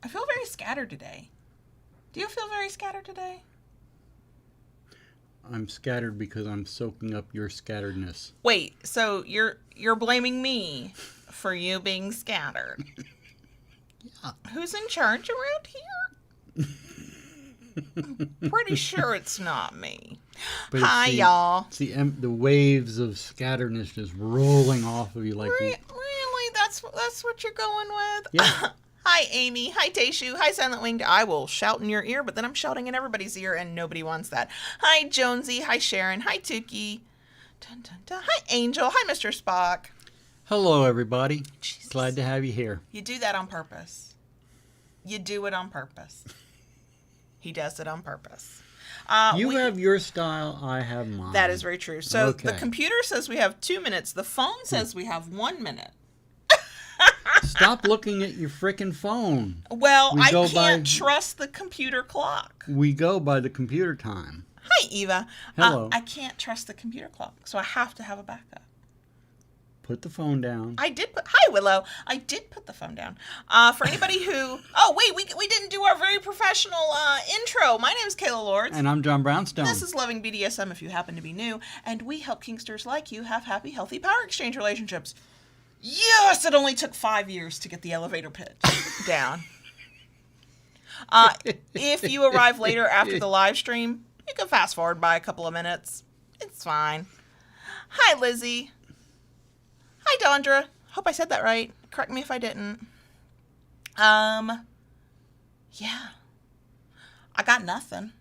I feel very scattered today. Do you feel very scattered today? I'm scattered because I'm soaking up your scatteredness. Wait, so you're blaming me for you being scattered? Yeah. Who's in charge around here? Pretty sure it's not me. But Hi, y'all. It's the waves of scatteredness just rolling off of you like... Really? That's what you're going with? Yeah. Hi, Amy. Hi, Tayshu. Hi, Silent Winged. I will shout in your ear, but then I'm shouting in everybody's ear, and nobody wants that. Hi, Jonesy. Hi, Sharon. Hi, Tukey. Dun, dun, dun. Hi, Angel. Hi, Mr. Spock. Hello, everybody. Jesus. Glad to have you here. You do that on purpose. You do it on purpose. He does it on purpose. You have your style, I have mine. That is very true. So Okay. The computer says we have 2 minutes. The phone says we have 1 minute. Stop looking at your frickin' phone. Well, I can't trust the computer clock. We go by the computer time. Hi, Eva. Hello. I can't trust the computer clock, so I have to have a backup. Put the phone down. Hi, Willow. I did put the phone down. For anybody who... Oh, wait, we didn't do our very professional intro. My name is Kayla Lords. And I'm John Brownstone. This is Loving BDSM if you happen to be new, and we help kinksters like you have happy, healthy power exchange relationships. Yes, it only took 5 years to get the elevator pitch down. If you arrive later after the live stream, you can fast forward by a couple of minutes. It's fine. Hi, Lizzie. Hi, Dondra. Hope I said that right. Correct me if I didn't. Yeah. I got nothing.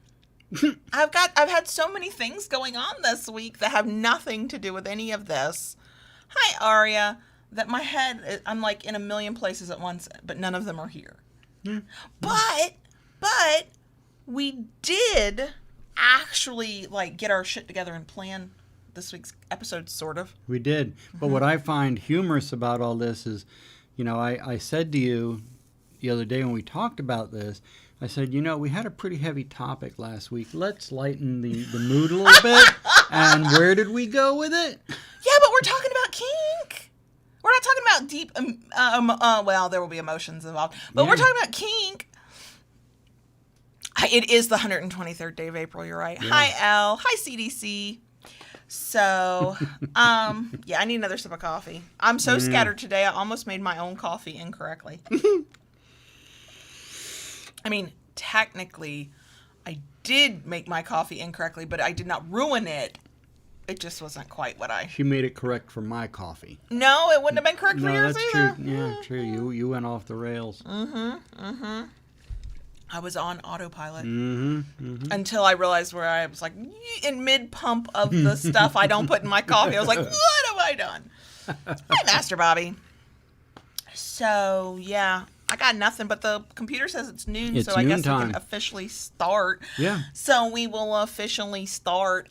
I've had so many things going on this week that have nothing to do with any of this. Hi, Aria. That my head, I'm like in a million places at once, but none of them are here. But we did actually like get our shit together and plan this week's episode, sort of. We did. But what I find humorous about all this is, you know, I said to you the other day when we talked about this, I said, you know, we had a pretty heavy topic last week. Let's lighten the mood a little bit. And where did we go with it? Yeah, but we're talking about kink. We're not talking about deep, well, there will be emotions involved. But we're talking about kink. It is the 123rd day of April, you're right. Yeah. Hi, L. Hi, CDC. So, yeah, I need another sip of coffee. I'm so scattered today, I almost made my own coffee incorrectly. I mean, technically, I did make my coffee incorrectly, but I did not ruin it. It just wasn't quite what I... She made it correct for my coffee. No, it wouldn't have been correct for yours that's either. True. Yeah, true. You went off the rails. I was on autopilot. Until I realized where I was like, in mid-pump of the stuff I don't put in my coffee. I was like, what have I done? Hi, Master Bobby. So, yeah. I got nothing, but the computer says it's noon, so I guess we can officially start. Yeah. So we will officially start.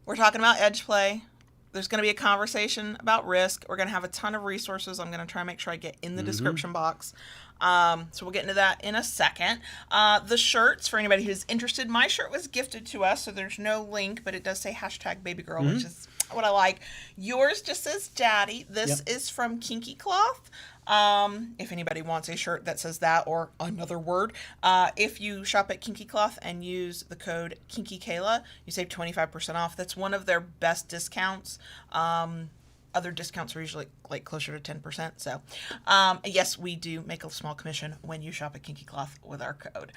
We're talking about edge play. There's going to be a conversation about risk. We're going to have a ton of resources. I'm going to try and make sure I get in the description box. So we'll get into that in a second. The shirts, for anybody who's interested, my shirt was gifted to us, so there's no link, but it does say #babygirl, which is what I like. Yours just says daddy. This is from Kinky Cloth. If anybody wants a shirt that says that or another word, if you shop at Kinky Cloth and use the code KinkyKayla, you save 25% off. That's one of their best discounts. Other discounts are usually like closer to 10%. So, yes, we do make a small commission when you shop at Kinky Cloth with our code.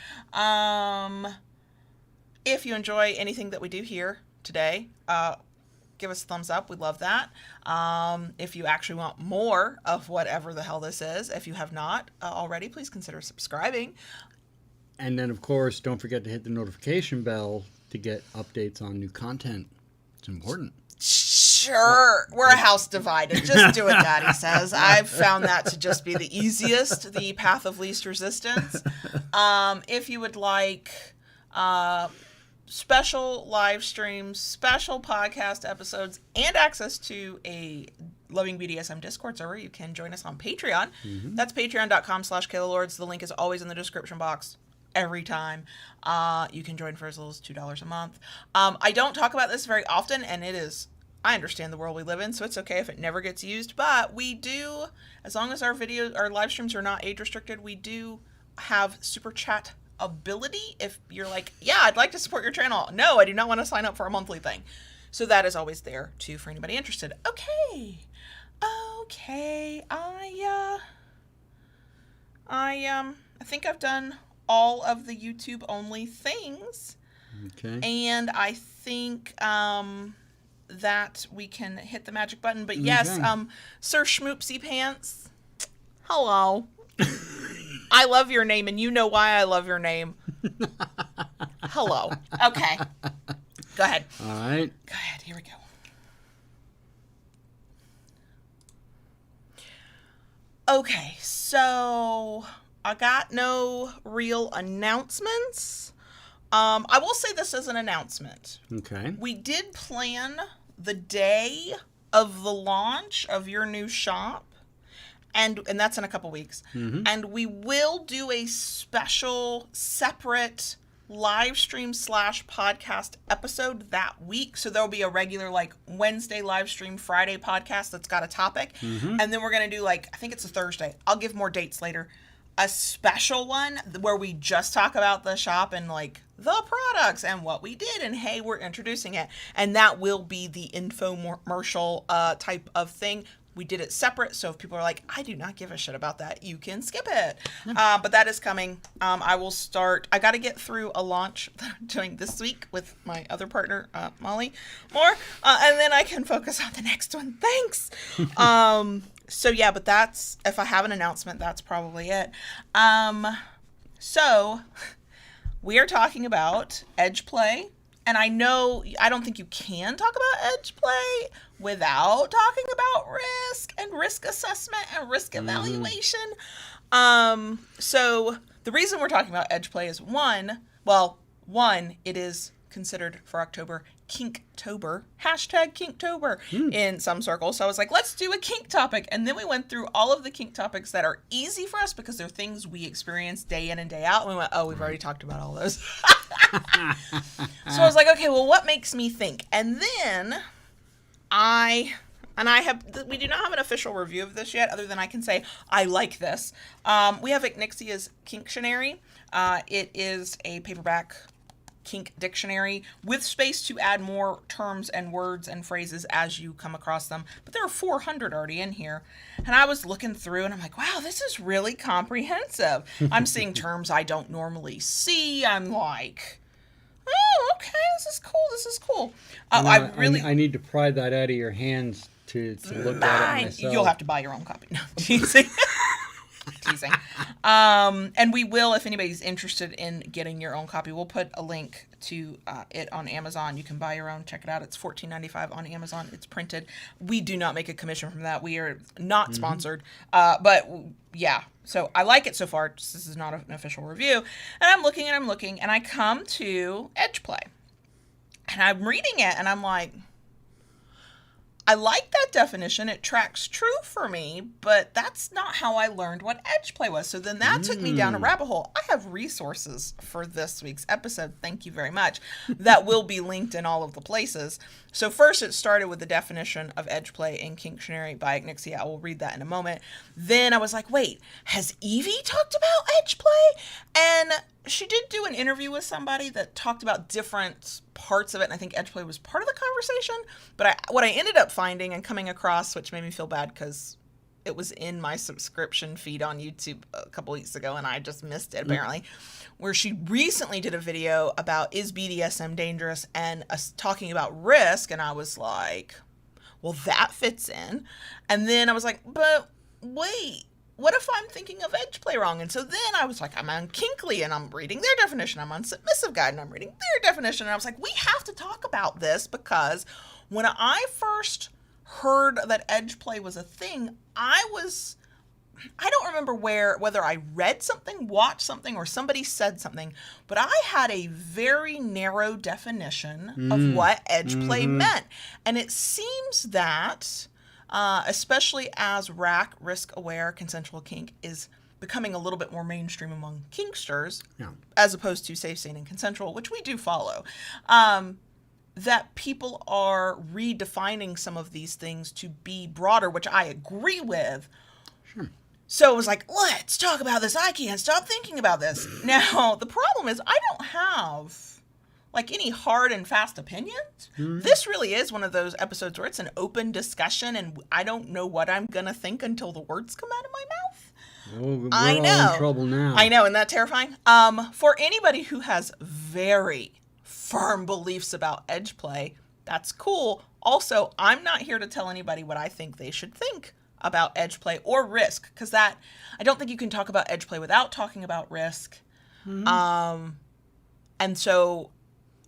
If you enjoy anything that we do here today, give us a thumbs up. We love that. If you actually want more of whatever the hell this is, if you have not already, please consider subscribing. And then, of course, don't forget to hit the notification bell to get updates on new content. It's important. Sure. We're a house divided. Just do what Daddy says. I've found that to just be the easiest, the path of least resistance. If you would like special live streams, special podcast episodes, and access to a Loving BDSM Discord server, you can join us on Patreon. That's patreon.com/KaylaLords. The link is always in the description box. Every time. You can join for as little as $2 a month. I don't talk about this very often, and it is I understand the world we live in, so it's okay if it never gets used. But we do, as long as our live streams are not age restricted, we do have super chat ability. If you're like, yeah, I'd like to support your channel. No, I do not want to sign up for a monthly thing. So that is always there too for anybody interested. Okay. I think I've done all of the YouTube only things. Okay. And I think that we can hit the magic button. But yes, Sir Schmoopsy Pants, hello. I love your name, and you know why I love your name. Hello. Okay. Go ahead. All right. Go ahead. Here we go. Okay, so I got no real announcements. I will say this as an announcement. Okay. We did plan the day of the launch of your new shop, and that's in a couple weeks. Mm-hmm. And we will do a special, separate live stream / podcast episode that week. So there'll be a regular like Wednesday live stream, Friday podcast that's got a topic. Mm-hmm. And then we're going to do like, I think it's a Thursday. I'll give more dates later. A special one where we just talk about the shop and like the products and what we did and hey, we're introducing it. And that will be the infomercial type of thing. We did it separate, so if people are like, I do not give a shit about that, you can skip it. But that is coming. I will start. I got to get through a launch that I'm doing this week with my other partner, Molly Moore, and then I can focus on the next one. Thanks. So yeah, but that's, if I have an announcement, that's probably it. So we are talking about edge play. And I don't think you can talk about edge play without talking about risk and risk assessment and risk evaluation. So the reason we're talking about edge play is one, it is considered for October Kinktober, #Kinktober in some circles. So I was like, let's do a kink topic. And then we went through all of the kink topics that are easy for us because they're things we experience day in and day out. And we went, oh, we've already talked about all those. So I was like, okay, well, what makes me think? And then we do not have an official review of this yet, other than I can say, I like this. We have Ignixia's Kinktionary. It is a paperback kink dictionary with space to add more terms and words and phrases as you come across them. But there are 400 already in here. And I was looking through and I'm like, wow, this is really comprehensive. I'm seeing terms I don't normally see. I'm like, oh, okay, this is cool. I need to pry that out of your hands to look at it myself. You'll have to buy your own copy. No, teasing. Teasing. And we will, if anybody's interested in getting your own copy, we'll put a link to it on Amazon. You can buy your own. Check it out. It's $14.95 on Amazon. It's printed. We do not make a commission from that. We are not sponsored. But yeah, so I like it so far. This is not an official review. And I'm looking, and I come to edge play. And I'm reading it, and I'm like, I like that definition. It tracks true for me, but that's not how I learned what edge play was. So then that took me down a rabbit hole. I have resources for this week's episode. Thank you very much. That will be linked in all of the places. So first it started with the definition of edge play in Kinktionary by Ignicia. I will read that in a moment. Then I was like, wait, has Evie talked about edge play? And she did do an interview with somebody that talked about different parts of it, and I think edge play was part of the conversation. But what I ended up finding and coming across, which made me feel bad because it was in my subscription feed on YouTube a couple weeks ago, and I just missed it apparently, where she recently did a video about is BDSM dangerous and talking about risk, and I was like, well, that fits in. And then I was like, but wait, what if I'm thinking of edge play wrong? And so then I was like, I'm on Kinkly and I'm reading their definition. I'm on Submissive Guide and I'm reading their definition. And I was like, we have to talk about this because when I first heard that edge play was a thing, I don't remember whether I read something, watched something, or somebody said something, but I had a very narrow definition of what edge play meant. And it seems that especially as RAC, risk-aware consensual kink, is becoming a little bit more mainstream among kinksters, as opposed to safe, sane, and consensual, which we do follow. that people are redefining some of these things to be broader, which I agree with. Sure. So it was like, let's talk about this. I can't stop thinking about this. Now, the problem is I don't have like any hard and fast opinions. Mm-hmm. This really is one of those episodes where it's an open discussion and I don't know what I'm going to think until the words come out of my mouth. Oh, we're I all know. in trouble now. I know, isn't that terrifying? For anybody who has very firm beliefs about edge play, that's cool. Also, I'm not here to tell anybody what I think they should think about edge play or risk, because that I don't think you can talk about edge play without talking about risk. Mm-hmm. And so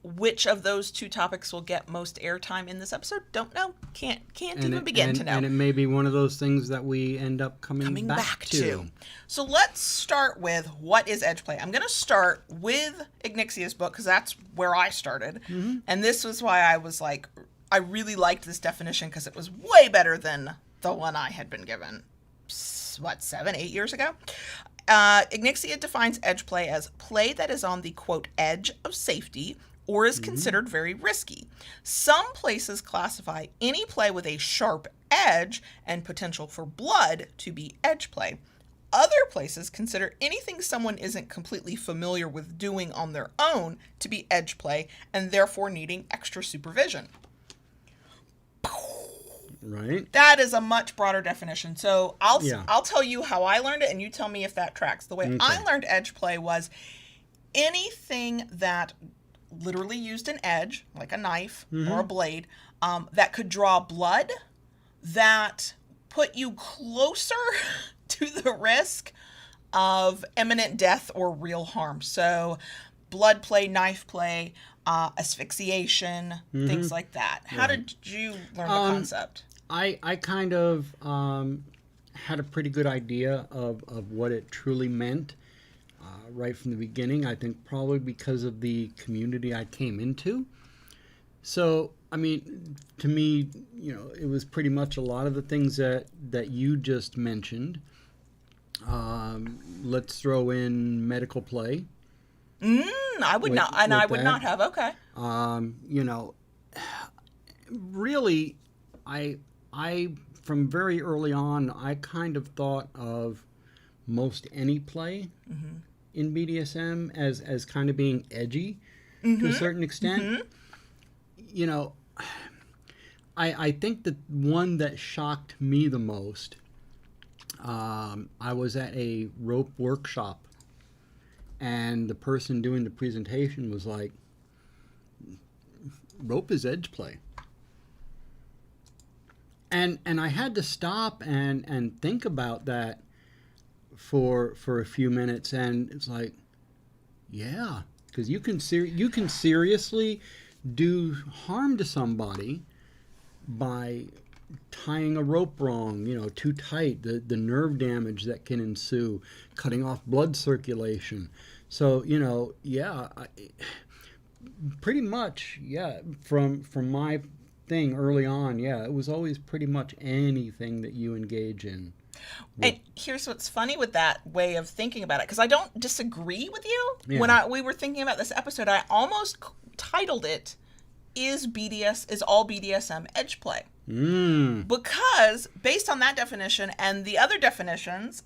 which of those two topics will get most airtime in this episode? Don't know. Can't even begin to know. And it may be one of those things that we end up coming back to. So let's start with what is edge play. I'm going to start with Ignixia's book because that's where I started. Mm-hmm. And this was why I was like, I really liked this definition because it was way better than the one I had been given, 7, 8 years ago? Ignicia defines edge play as play that is on the, quote, edge of safety or is considered very risky. Some places classify any play with a sharp edge and potential for blood to be edge play. Other places consider anything someone isn't completely familiar with doing on their own to be edge play and therefore needing extra supervision. Right. That is a much broader definition. So I'll tell you how I learned it and you tell me if that tracks. The way I learned edge play was anything that literally used an edge, like a knife or a blade, that could draw blood, that put you closer to the risk of imminent death or real harm. So blood play, knife play, asphyxiation, things like that. How did you learn the concept? I kind of had a pretty good idea of what it truly meant right from the beginning. I think probably because of the community I came into. So, I mean, to me, it was pretty much a lot of the things that you just mentioned. Let's throw in medical play. I would not, and I would not have. Okay. Really, I from very early on, I kind of thought of most any play in BDSM as kind of being edgy to a certain extent. I think the one that shocked me the most, I was at a rope workshop and the person doing the presentation was like, rope is edge play. And I had to stop and think about that for a few minutes, and it's like, yeah, because you can seriously do harm to somebody by tying a rope wrong, too tight, the nerve damage that can ensue, cutting off blood circulation. So, pretty much, from my thing early on, it was always pretty much anything that you engage in. And here's what's funny with that way of thinking about it, because I don't disagree with you. Yeah. When we were thinking about this episode, I almost titled it, Is all BDSM edge play? Because based on that definition and the other definitions,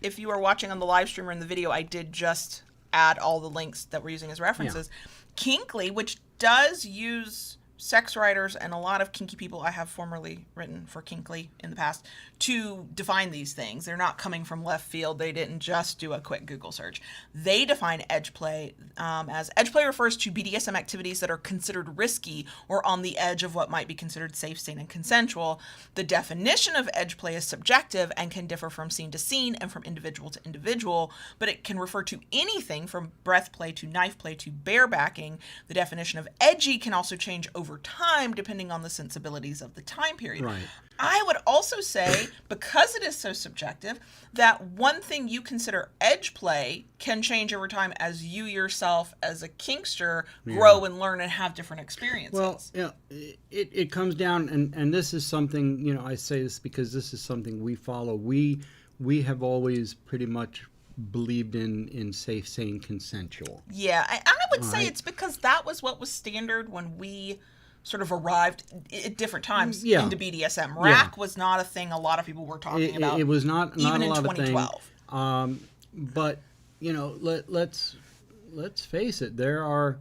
if you are watching on the live stream or in the video, I did just add all the links that we're using as references. Yeah. Kinkly, which does use sex writers and a lot of kinky people, I have formerly written for Kinkly in the past, to define these things. They're not coming from left field. They didn't just do a quick Google search. They define edge play as edge play refers to BDSM activities that are considered risky or on the edge of what might be considered safe, sane, and consensual. The definition of edge play is subjective and can differ from scene to scene and from individual to individual, but it can refer to anything from breath play to knife play to barebacking. The definition of edgy can also change over time depending on the sensibilities of the time period. Right. I would also say, because it is so subjective, that one thing you consider edge play can change over time as you yourself, as a kinkster, grow and learn and have different experiences. Well, it comes down, and this is something, I say this because this is something we follow. We have always pretty much believed in safe, sane, consensual. Yeah, I would say Right. it's because that was what was standard when we sort of arrived at different times Yeah. into BDSM. Yeah. Rack was not a thing a lot of people were talking about. It was not even a in lot 2012. of things. But let's face it. There are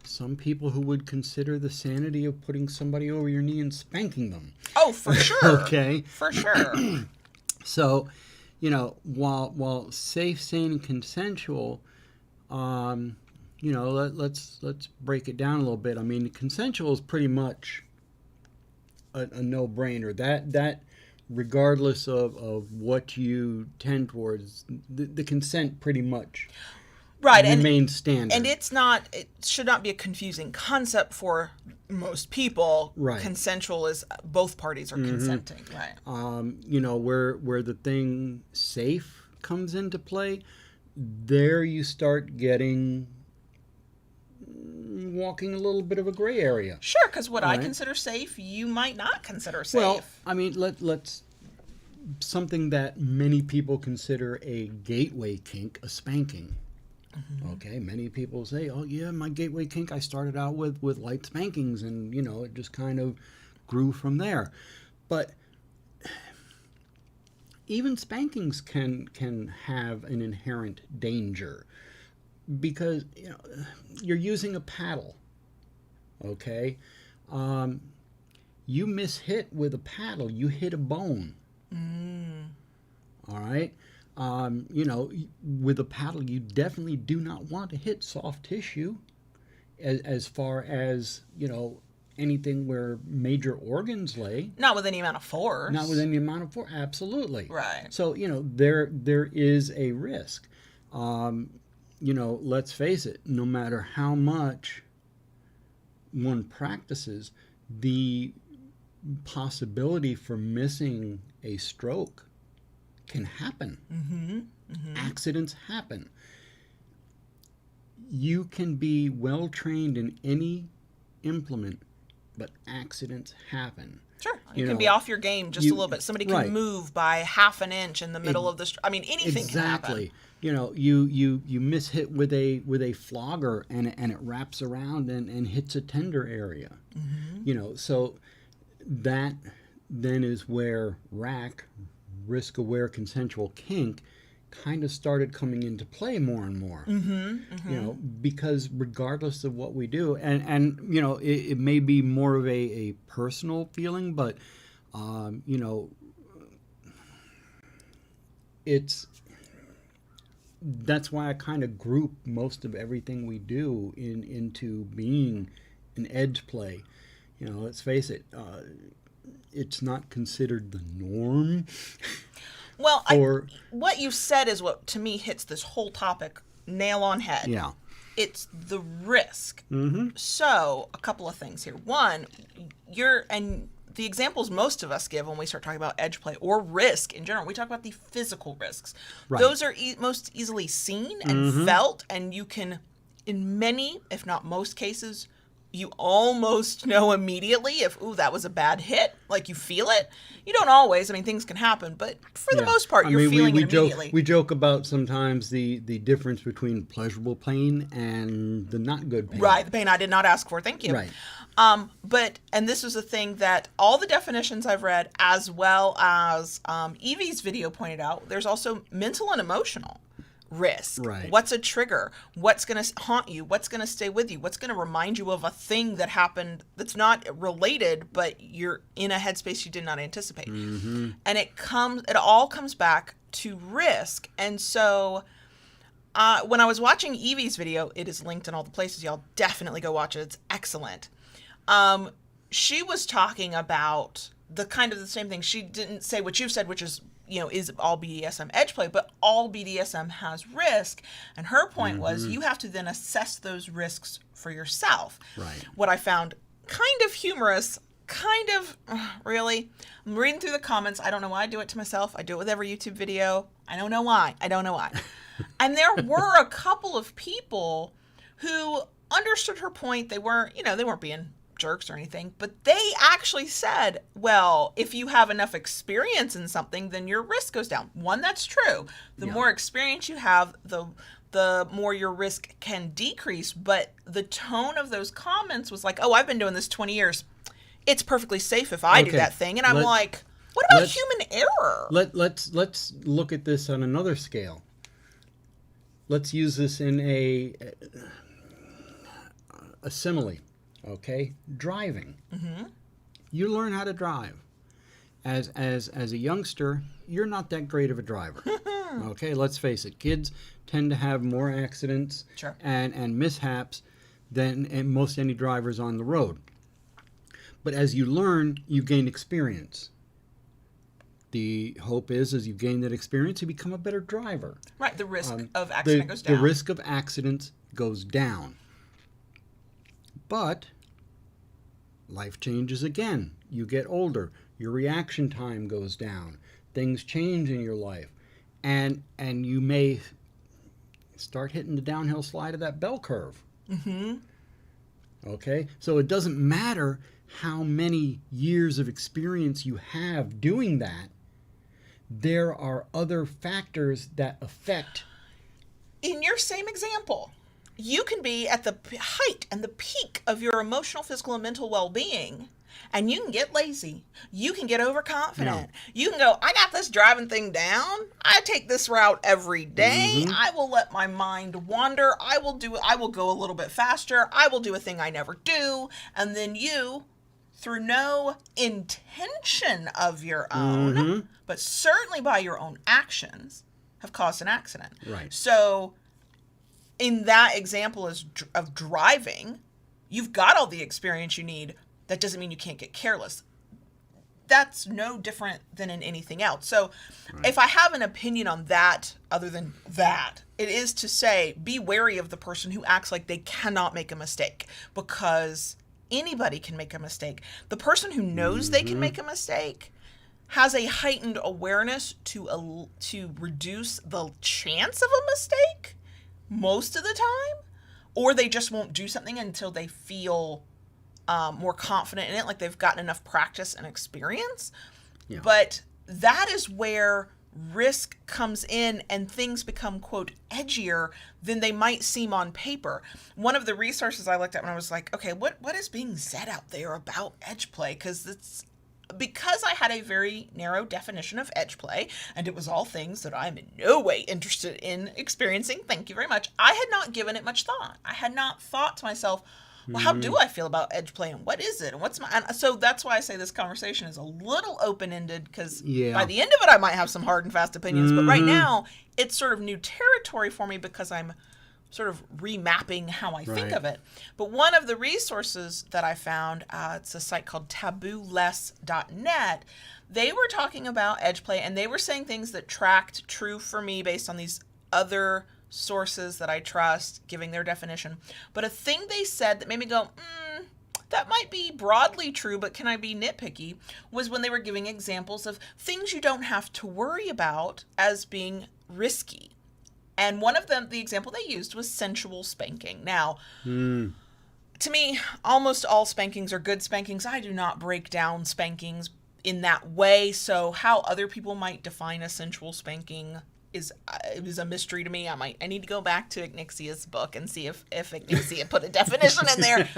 some people who would consider the sanity of putting somebody over your knee and spanking them. Oh, for sure. Okay. For sure. So, while safe, sane, and consensual, let's break it down a little bit. I mean, consensual is pretty much a no-brainer. That regardless of what you tend towards, the consent pretty much Right, remains standard. and it should not be a confusing concept for most people. Right. Consensual is both parties are consenting, right? Where the thing safe comes into play, there you start walking a little bit of a gray area. Sure, because what I Right. consider safe, you might not consider safe. Well, I mean, let's something that many people consider a gateway kink, a spanking. Okay, many people say, "Oh yeah, my gateway kink. I started out with light spankings, and it just kind of grew from there." But even spankings can have an inherent danger because you're using a paddle. Okay, you mishit with a paddle, you hit a bone. All right. With a paddle, you definitely do not want to hit soft tissue as far as, anything where major organs lay. Not with any amount of force. Not with any amount of force. Absolutely. Right. So, there is a risk. Let's face it, no matter how much one practices, the possibility for missing a stroke can happen. Accidents happen. You can be well trained in any implement, but accidents happen. Sure. You can be off your game just a little bit. Somebody can right. move by half an inch in the middle of the I mean, anything can happen. Exactly. You mishit with a flogger and it wraps around and hits a tender area. So that then is where rack, risk-aware consensual kink, kind of started coming into play more and more. Because regardless of what we do, and it may be more of a personal feeling, but that's why I kind of group most of everything we do into being an edge play. Let's face it, it's not considered the norm. Well, what you said is what, to me, hits this whole topic nail on head. Yeah. It's the risk. So, a couple of things here. One, and the examples most of us give when we start talking about edge play or risk in general, we talk about the physical risks. Right. Those are most easily seen and felt, and you can, in many, if not most cases, you almost know immediately if, that was a bad hit. Like, you feel it. You don't always. I mean, things can happen. But for the most part, you're feeling it immediately. We joke about sometimes the difference between pleasurable pain and the not good pain. Right. The pain I did not ask for. Thank you. Right. And this is a thing that all the definitions I've read, as well as Evie's video pointed out, there's also mental and emotional risk. Right. What's a trigger? What's going to haunt you? What's going to stay with you? What's going to remind you of a thing that happened that's not related, but you're in a headspace you did not anticipate. And it all comes back to risk. And so when I was watching Evie's video, it is linked in all the places. Y'all definitely go watch it. It's excellent. She was talking about the kind of the same thing. She didn't say what you've said, which is, is all BDSM edge play, but all BDSM has risk. And her point was you have to then assess those risks for yourself. Right. What I found kind of humorous, really, I'm reading through the comments. I don't know why I do it to myself. I do it with every YouTube video. I don't know why. And there were a couple of people who understood her point. They weren't being jerks or anything, but they actually said, well, if you have enough experience in something, then your risk goes down. One, that's true. The more experience you have, the more your risk can decrease. But the tone of those comments was like, oh, I've been doing this 20 years. It's perfectly safe if I do that thing. And I'm like, what about human error? Let's look at this on another scale. Let's use this in a simile, okay? Driving. Mm-hmm. You learn how to drive. As a youngster, you're not that great of a driver. Okay, let's face it. Kids tend to have more accidents and mishaps than most any drivers on the road. But as you learn, you gain experience. The hope is, as you gain that experience, you become a better driver. Right, the risk of accident goes down. The risk of accidents goes down. But life changes again. You get older. Your reaction time goes down. Things change in your life. And you may start hitting the downhill slide of that bell curve. Mm-hmm. Okay? So it doesn't matter how many years of experience you have doing that. There are other factors that affect. In your same example, you can be at the height and the peak of your emotional, physical, and mental well-being, and you can get lazy. You can get overconfident. You can go, I got this driving thing down. I take this route every day. Mm-hmm. I will let my mind wander. I will go a little bit faster. I will do a thing I never do. And then you, through no intention of your own, but certainly by your own actions, have caused an accident. Right. So in that example of driving, you've got all the experience you need. That doesn't mean you can't get careless. That's no different than in anything else. So if I have an opinion on that, other than that, it is to say, be wary of the person who acts like they cannot make a mistake, because anybody can make a mistake. The person who knows they can make a mistake has a heightened awareness to reduce the chance of a mistake most of the time, or they just won't do something until they feel more confident in it, like they've gotten enough practice and experience. Yeah. But that is where risk comes in and things become, quote, edgier than they might seem on paper. One of the resources I looked at when I was like, okay, what is being said out there about edge play? Because I had a very narrow definition of edge play, and it was all things that I'm in no way interested in experiencing. Thank you very much. I had not given it much thought. I had not thought to myself, well, how do I feel about edge play, and what is it, and what's and so that's why I say this conversation is a little open-ended, because by the end of it I might have some hard and fast opinions, but right now it's sort of new territory for me because I'm sort of remapping how I think of it. But one of the resources that I found, it's a site called tabooless.net. They were talking about edge play, and they were saying things that tracked true for me based on these other sources that I trust, giving their definition. But a thing they said that made me go, that might be broadly true, but can I be nitpicky, was when they were giving examples of things you don't have to worry about as being risky. And one of them, the example they used was sensual spanking. Now, to me, almost all spankings are good spankings. I do not break down spankings in that way. So how other people might define a sensual spanking is a mystery to me. I need to go back to Ignixia's book and see if Ignicia put a definition in there.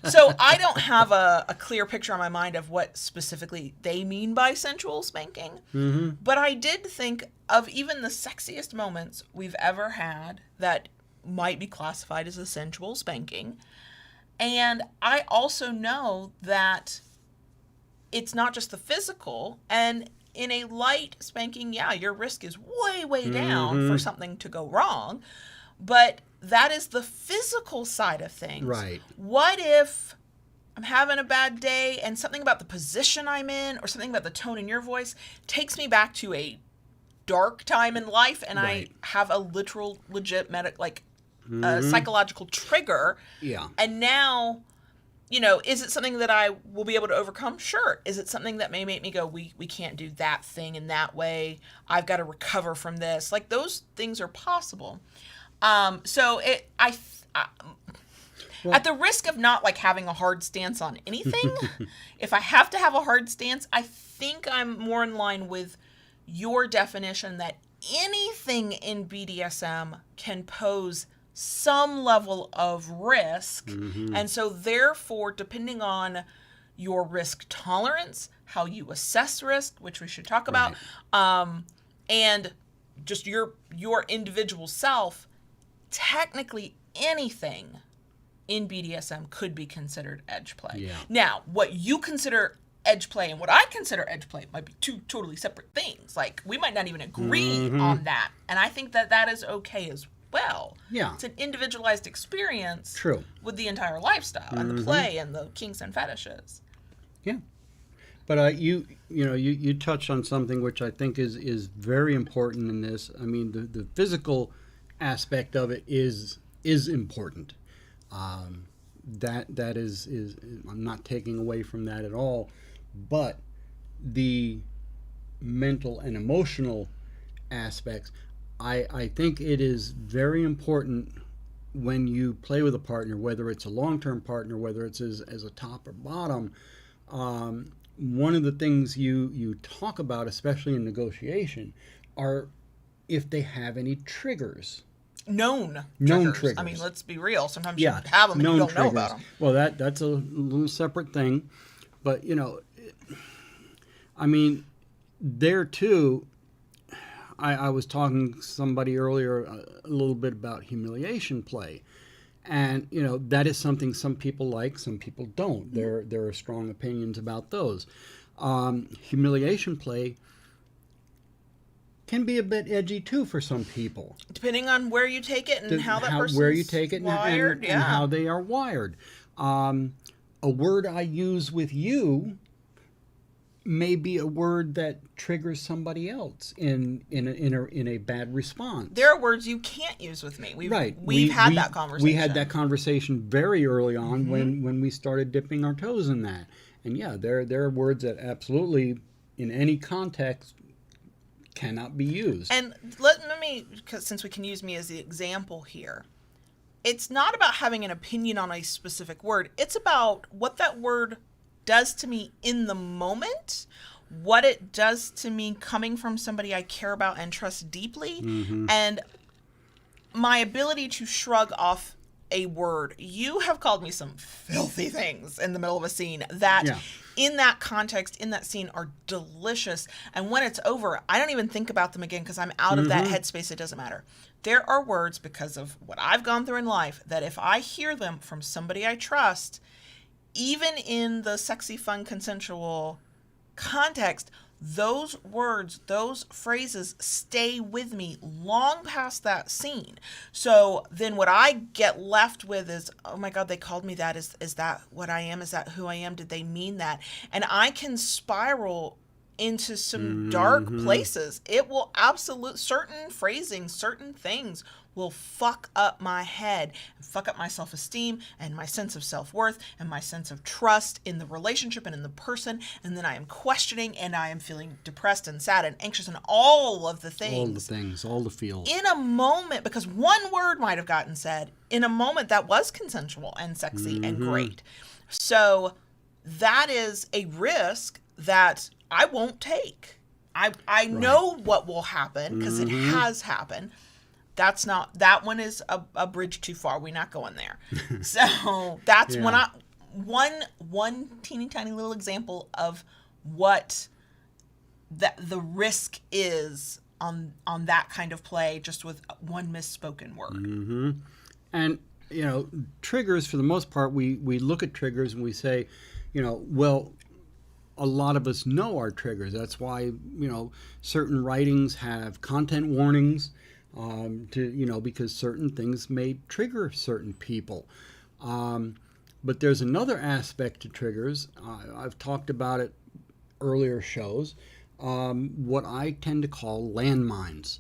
So I don't have a clear picture in my mind of what specifically they mean by sensual spanking. Mm-hmm. But I did think of even the sexiest moments we've ever had that might be classified as a sensual spanking. And I also know that it's not just the physical, and in a light spanking, your risk is way down for something to go wrong. But that is the physical side of things. Right. What if I'm having a bad day and something about the position I'm in or something about the tone in your voice takes me back to a dark time in life, and I have a legit psychological trigger. Yeah. And now, is it something that I will be able to overcome? Sure. Is it something that may make me go, we can't do that thing in that way. I've got to recover from this. Like, those things are possible. Well, At the risk of not like having a hard stance on anything, if I have to have a hard stance, I think I'm more in line with your definition that anything in BDSM can pose some level of risk. And so therefore, depending on your risk tolerance, how you assess risk, which we should talk about, and just your individual self, technically anything in BDSM could be considered edge play. Yeah. Now, what you consider edge play and what I consider edge play might be two totally separate things. Like, we might not even agree on that. And I think that that is okay as well. Yeah. It's an individualized experience. True. With the entire lifestyle and the play and the kinks and fetishes. Yeah. But you touched on something which I think is very important in this. I mean, the physical aspect of it is important. That is I'm not taking away from that at all, but the mental and emotional aspects, I think it is very important when you play with a partner, whether it's a long-term partner, whether it's as a top or bottom. One of the things you talk about, especially in negotiation, are if they have any triggers. Known triggers. I mean, let's be real. Sometimes you have them and you don't know about them. Well, that's a little separate thing. But, I mean, there too, I was talking to somebody earlier a little bit about humiliation play. And, that is something some people like, some people don't. There are strong opinions about those. Humiliation play can be a bit edgy, too, for some people. Depending on where you take it and how that person's where you take it wired. And how they are wired. A word I use with you may be a word that triggers somebody else in a bad response. There are words you can't use with me. We've had that conversation. We had that conversation very early on when we started dipping our toes in that. And yeah, there are words that absolutely, in any context, cannot be used. And let me, because since we can use me as the example here, it's not about having an opinion on a specific word. It's about what that word does to me in the moment, what it does to me coming from somebody I care about and trust deeply, and my ability to shrug off a word. You have called me some filthy things in the middle of a scene that in that context, in that scene, are delicious. And when it's over, I don't even think about them again because I'm out of that headspace. It doesn't matter. There are words, because of what I've gone through in life, that if I hear them from somebody I trust, even in the sexy, fun, consensual context, those words, those phrases stay with me long past that scene. So then what I get left with is, oh my God, they called me that. Is that what I am? Is that who I am? Did they mean that? And I can spiral into some dark places. It will certain phrasing, certain things will fuck up my head, and fuck up my self-esteem and my sense of self-worth and my sense of trust in the relationship and in the person. And then I am questioning and I am feeling depressed and sad and anxious and all of the things. All the feels. In a moment, because one word might have gotten said, in a moment that was consensual and sexy and great. So that is a risk that I won't take. I know what will happen because it has happened. That one is a bridge too far. We're not going there. So that's when one teeny tiny little example of what the risk is on that kind of play, just with one misspoken word. And triggers, for the most part, we look at triggers and we say, well, a lot of us know our triggers. That's why certain writings have content warnings. Because certain things may trigger certain people. But there's another aspect to triggers. I've talked about it earlier shows. What I tend to call landmines.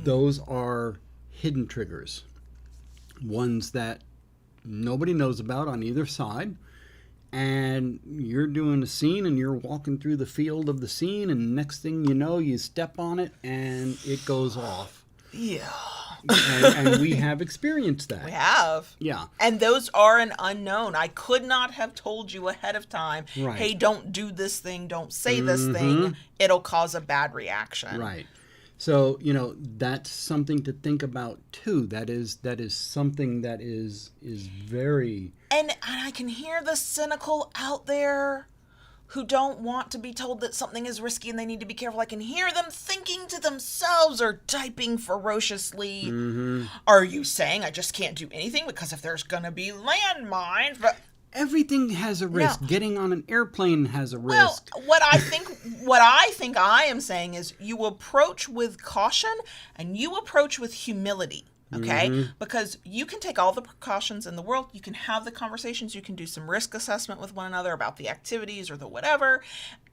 Those are hidden triggers. Ones that nobody knows about on either side. And you're doing a scene and you're walking through the field of the scene, and next thing you know, you step on it and it goes off. Yeah. and we have experienced that. We have. Yeah. And those are an unknown. I could not have told you ahead of time, Right. hey, don't do this thing, don't say this thing. It'll cause a bad reaction. Right. So, that's something to think about too. That is something that is very... And I can hear the cynical out there who don't want to be told that something is risky and they need to be careful. I can hear them thinking to themselves or typing ferociously. Are you saying I just can't do anything because if there's going to be landmines? But everything has a risk. No. Getting on an airplane has a well, risk. what I think I am saying is you approach with caution and you approach with humility. Okay? Because you can take all the precautions in the world. You can have the conversations. You can do some risk assessment with one another about the activities or the whatever.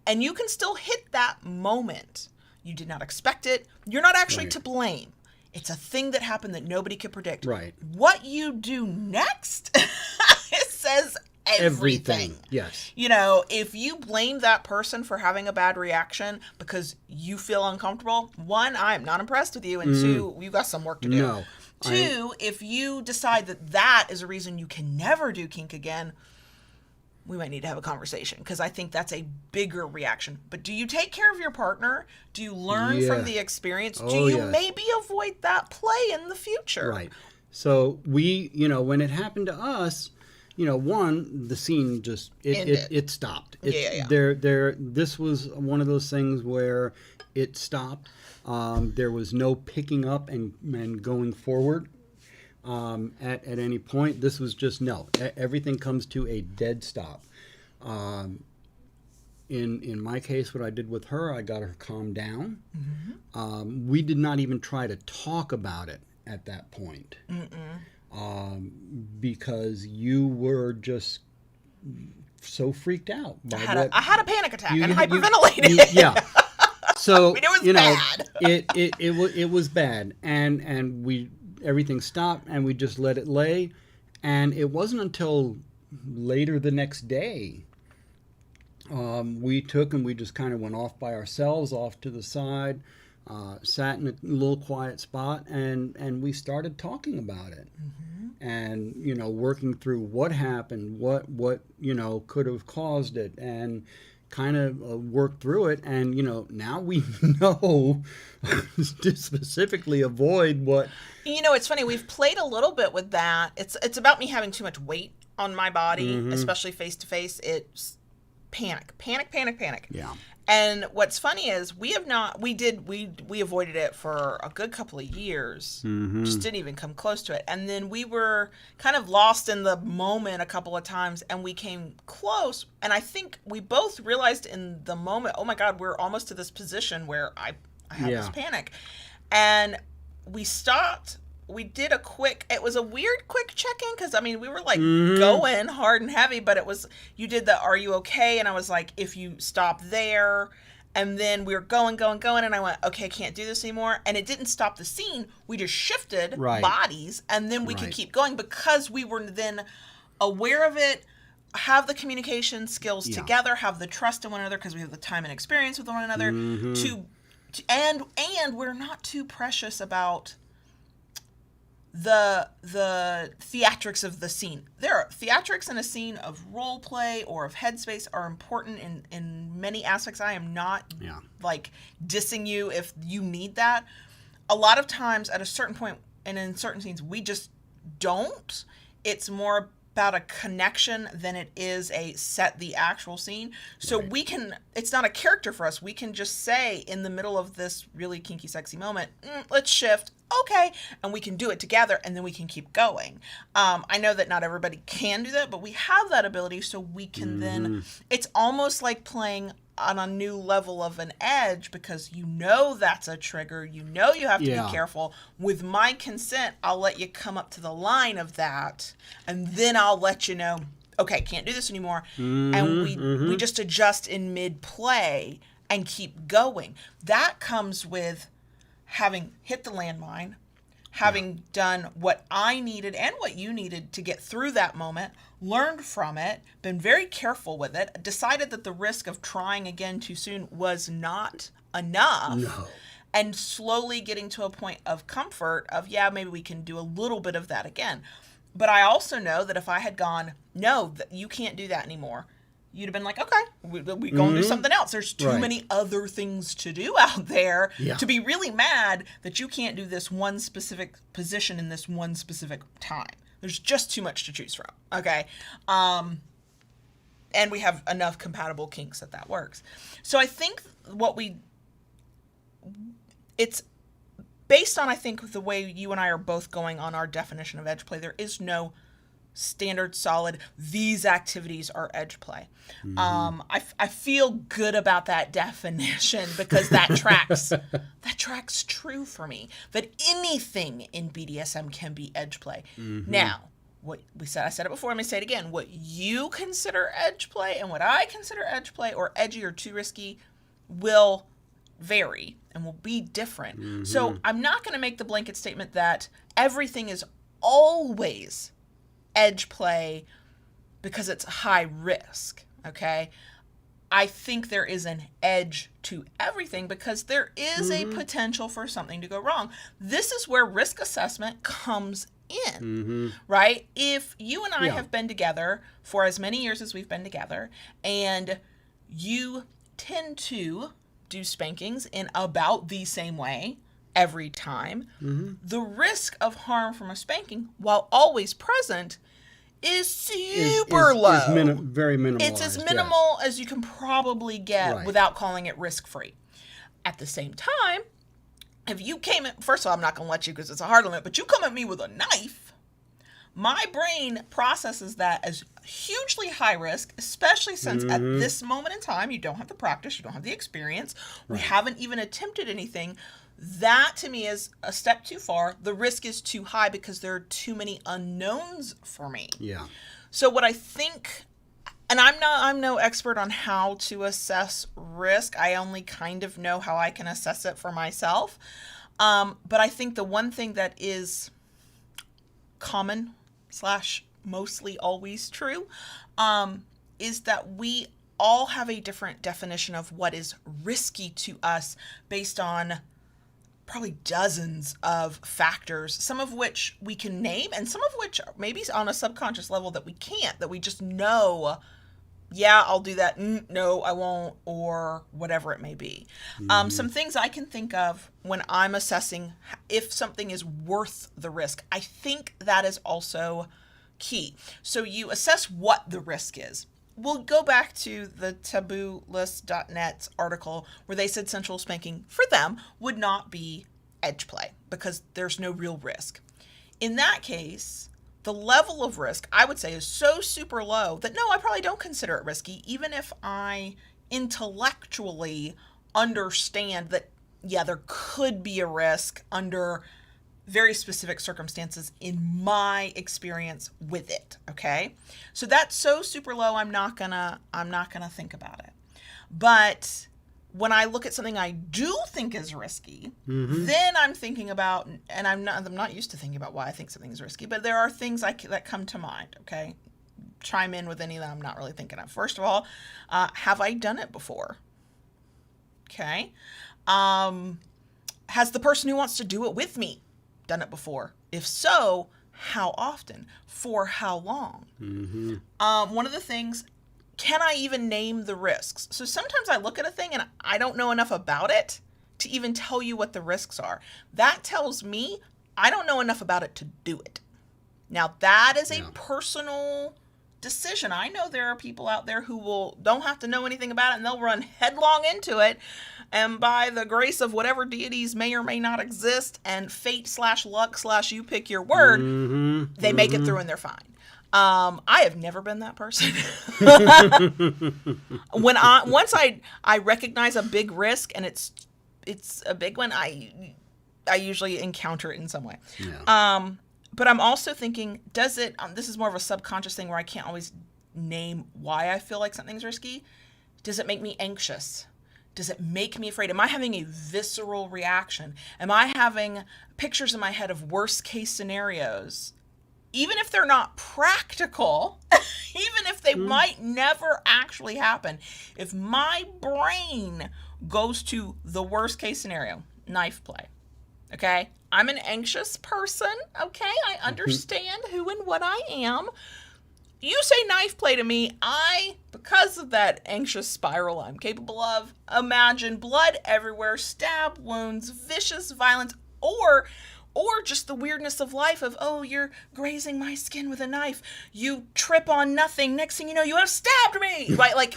And you can still hit that moment. You did not expect it. You're not actually to blame. It's a thing that happened that nobody could predict. Right. What you do next, it says everything. Yes. If you blame that person for having a bad reaction because you feel uncomfortable, one, I am not impressed with you. And two, you've got some work to do. No. Two, if you decide that is a reason you can never do kink again, we might need to have a conversation because I think that's a bigger reaction. But do you take care of your partner? Do you learn from the experience? Do you maybe avoid that play in the future? Right. So we, when it happened to us, one, the scene just it stopped. This was one of those things where it stopped. There was no picking up and going forward at any point. This was just no. Everything comes to a dead stop. In my case, what I did with her, I got her calmed down. We did not even try to talk about it at that point. Because you were just so freaked out. I had a panic attack and hyperventilated. Yeah. So it was bad. it was bad, and everything stopped, and we just let it lay, and it wasn't until later the next day we just kind of went off by ourselves, off to the side, sat in a little quiet spot, and we started talking about it, and working through what happened, what could have caused it, and kind of work through it, and now we know to specifically avoid what. It's funny, we've played a little bit with that. It's about me having too much weight on my body, especially face to face. It's panic. Yeah. And what's funny is we avoided it for a good couple of years. Just didn't even come close to it. And then we were kind of lost in the moment a couple of times, and we came close. And I think we both realized in the moment, oh my God, we're almost to this position where I have this panic. And we stopped. We did it was a weird quick check-in because, we were like going hard and heavy, but you did the, are you okay? And I was like, if you stop there, and then we were going, and I went, okay, I can't do this anymore. And it didn't stop the scene. We just shifted bodies, and then we could keep going because we were then aware of it, have the communication skills together, have the trust in one another because we have the time and experience with one another, and we're not too precious about the theatrics of the scene. There are theatrics in a scene of role play or of headspace are important in many aspects. I am not like dissing you if you need that. A lot of times at a certain point and in certain scenes we just don't. It's more about a connection than it is a set the actual scene. So we can, it's not a character for us. We can just say in the middle of this really kinky, sexy moment, let's shift. Okay. And we can do it together and then we can keep going. I know that not everybody can do that, but we have that ability so we can then, it's almost like playing on a new level of an edge because that's a trigger. You have to be careful. With my consent, I'll let you come up to the line of that and then I'll let you know, okay, can't do this anymore. And we just adjust in mid-play and keep going. That comes with having hit the landmine, having done what I needed and what you needed to get through that moment, learned from it, been very careful with it, decided that the risk of trying again too soon was not enough. No. and slowly getting to a point of comfort of, yeah, maybe we can do a little bit of that again. But I also know that if I had gone, no, you can't do that anymore, you'd have been like, okay, we're going to do something else. There's too many other things to do out there to be really mad that you can't do this one specific position in this one specific time. There's just too much to choose from. Okay. And we have enough compatible kinks that works. So I think it's based on, I think, the way you and I are both going on our definition of edge play. There is no standard solid, these activities are edge play. I feel good about that definition because that tracks true for me, that anything in BDSM can be edge play. Now, I said it before, I'm going to say it again. What you consider edge play and what I consider edge play or edgy or too risky will vary and will be different. So I'm not going to make the blanket statement that everything is always edge play because it's high risk, okay? I think there is an edge to everything because there is a potential for something to go wrong. This is where risk assessment comes in, right? If you and I have been together for as many years as we've been together, and you tend to do spankings in about the same way every time, the risk of harm from a spanking, while always present, is super low. Is very minimal. It's as minimal as you can probably get without calling it risk-free. At the same time, if you came in, first of all, I'm not going to let you because it's a hard limit, but you come at me with a knife, my brain processes that as hugely high risk, especially since at this moment in time, you don't have the practice, you don't have the experience, we haven't even attempted anything. That to me is a step too far. The risk is too high because there are too many unknowns for me. Yeah. So what I think, and I'm no expert on how to assess risk. I only kind of know how I can assess it for myself. But I think the one thing that is common / mostly always true is that we all have a different definition of what is risky to us based on probably dozens of factors, some of which we can name and some of which maybe on a subconscious level that we can't, that we just know, yeah, I'll do that, no, I won't, or whatever it may be. Some things I can think of when I'm assessing if something is worth the risk. I think that is also key. So you assess what the risk is. We'll go back to the taboolist.net's article where they said sensual spanking for them would not be edge play because there's no real risk. In that case, the level of risk I would say is so super low that no, I probably don't consider it risky, even if I intellectually understand that, yeah, there could be a risk under very specific circumstances in my experience with it. Okay. So that's so super low. I'm not gonna think about it. But when I look at something I do think is risky, then I'm thinking about, and I'm not used to thinking about why I think something is risky, but there are things that come to mind. Okay. Chime in with any that I'm not really thinking of. First of all, have I done it before? Okay. Has the person who wants to do it with me done it before? If so, how often? For how long? One of the things, can I even name the risks? So sometimes I look at a thing and I don't know enough about it to even tell you what the risks are. That tells me I don't know enough about it to do it. Now that is a personal decision. I know there are people out there who don't have to know anything about it and they'll run headlong into it, and by the grace of whatever deities may or may not exist and fate / luck / you pick your word, they make it through and they're fine. I have never been that person. Once I recognize a big risk and it's a big one, I usually encounter it in some way. But I'm also thinking, does it, this is more of a subconscious thing where I can't always name why I feel like something's risky. Does it make me anxious? Does it make me afraid? Am I having a visceral reaction? Am I having pictures in my head of worst case scenarios? Even if they're not practical, even if they might never actually happen, if my brain goes to the worst case scenario, knife play. Okay? I'm an anxious person. Okay? I understand who and what I am. You say knife play to me, because of that anxious spiral I'm capable of, imagine blood everywhere, stab wounds, vicious violence, or just the weirdness of life of, oh, you're grazing my skin with a knife. You trip on nothing. Next thing you know, you have stabbed me. Right? Like,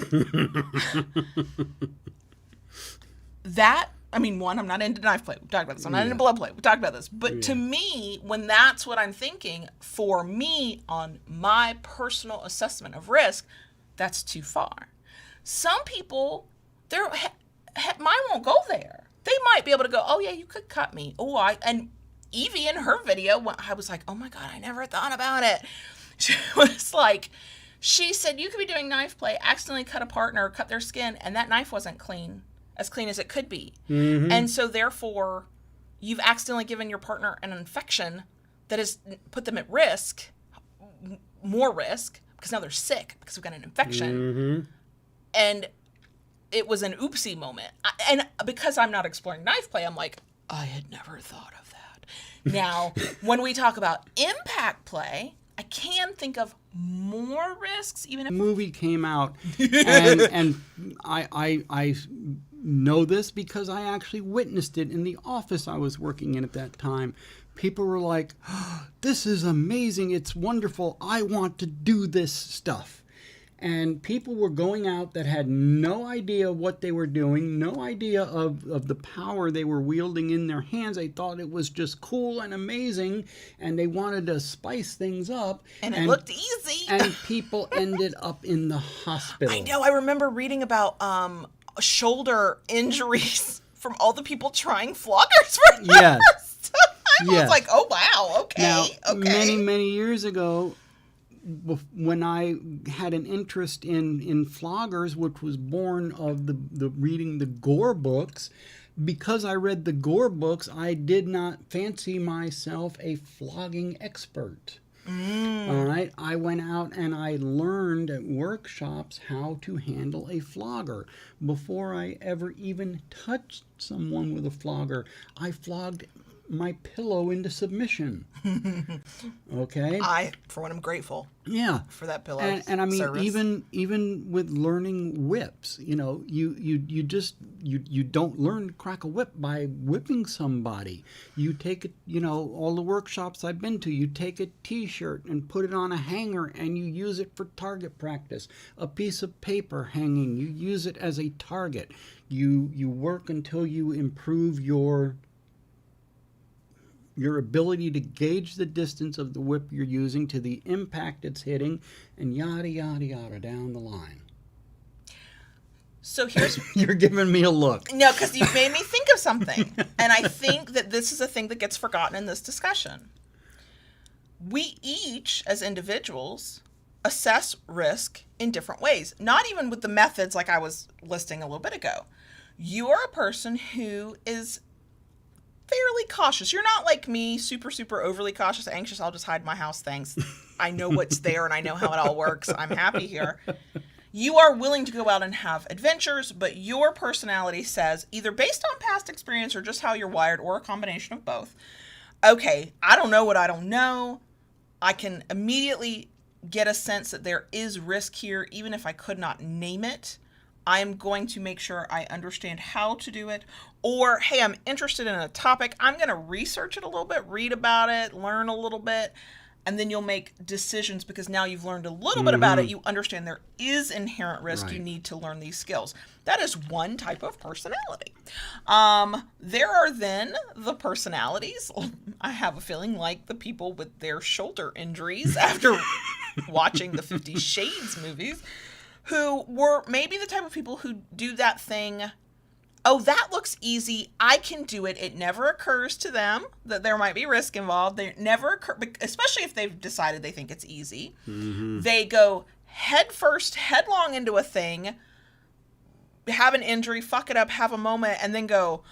that, I mean, one, I'm not into knife play. We talked about this. I'm not into blood play. We talked about this. But to me, when that's what I'm thinking, for me, on my personal assessment of risk, that's too far. Some people, their mind won't go there. They might be able to go, oh, yeah, you could cut me. And Evie in her video, I was like, oh, my God, I never thought about it. She was like, she said, you could be doing knife play, accidentally cut a partner, cut their skin, and that knife wasn't as clean as it could be. Mm-hmm. And so therefore, you've accidentally given your partner an infection that has put them at risk, more risk, because now they're sick because we've got an infection. Mm-hmm. And it was an oopsie moment. And because I'm not exploring knife play, I'm like, I had never thought of that. Now, when we talk about impact play, I can think of more risks, even if a movie came out, and I know this because I actually witnessed it in the office I was working in at that time. People were like, oh, this is amazing, it's wonderful, I want to do this stuff. And people were going out that had no idea what they were doing, no idea of the power they were wielding in their hands. They thought it was just cool and amazing, and they wanted to spice things up. And it looked easy. And people ended up in the hospital. I know. I remember reading about shoulder injuries from all the people trying floggers for the first time. I was like, oh, wow, okay. Now, many years ago, when I had an interest in floggers, which was born of the reading the gore books, because I read the gore books, I did not fancy myself a flogging expert. All right, I went out and I learned at workshops how to handle a flogger. Before I ever even touched someone with a flogger, I flogged my pillow into submission. Okay? For one, I'm grateful. Yeah. For that pillow. And I mean, service. even with learning whips, you know, you don't learn to crack a whip by whipping somebody. You take it, you know, all the workshops I've been to, you take a t-shirt and put it on a hanger and you use it for target practice. A piece of paper hanging, you use it as a target. You work until you improve your ability to gauge the distance of the whip you're using to the impact it's hitting, and yada, yada, yada, down the line. So here's... You're giving me a look. No, because you've made me think of something. And I think that this is a thing that gets forgotten in this discussion. We each, as individuals, assess risk in different ways. Not even with the methods like I was listing a little bit ago. You are a person who is fairly cautious. You're not like me, super, super overly cautious, anxious. I'll just hide in my house. Thanks. I know what's there and I know how it all works. I'm happy here. You are willing to go out and have adventures, but your personality says, either based on past experience or just how you're wired or a combination of both, okay, I don't know what I don't know. I can immediately get a sense that there is risk here, even if I could not name it. I'm going to make sure I understand how to do it. Or, hey, I'm interested in a topic. I'm going to research it a little bit, read about it, learn a little bit, and then you'll make decisions because now you've learned a little bit about it. You understand there is inherent risk. Right. You need to learn these skills. That is one type of personality. There are then the personalities, I have a feeling like the people with their shoulder injuries after watching the 50 Shades movies, who were maybe the type of people who do that thing, oh, that looks easy, I can do it. It never occurs to them that there might be risk involved. They never occur, especially if they've decided they think it's easy. Mm-hmm. They go head first, headlong into a thing, have an injury, fuck it up, have a moment, and then go,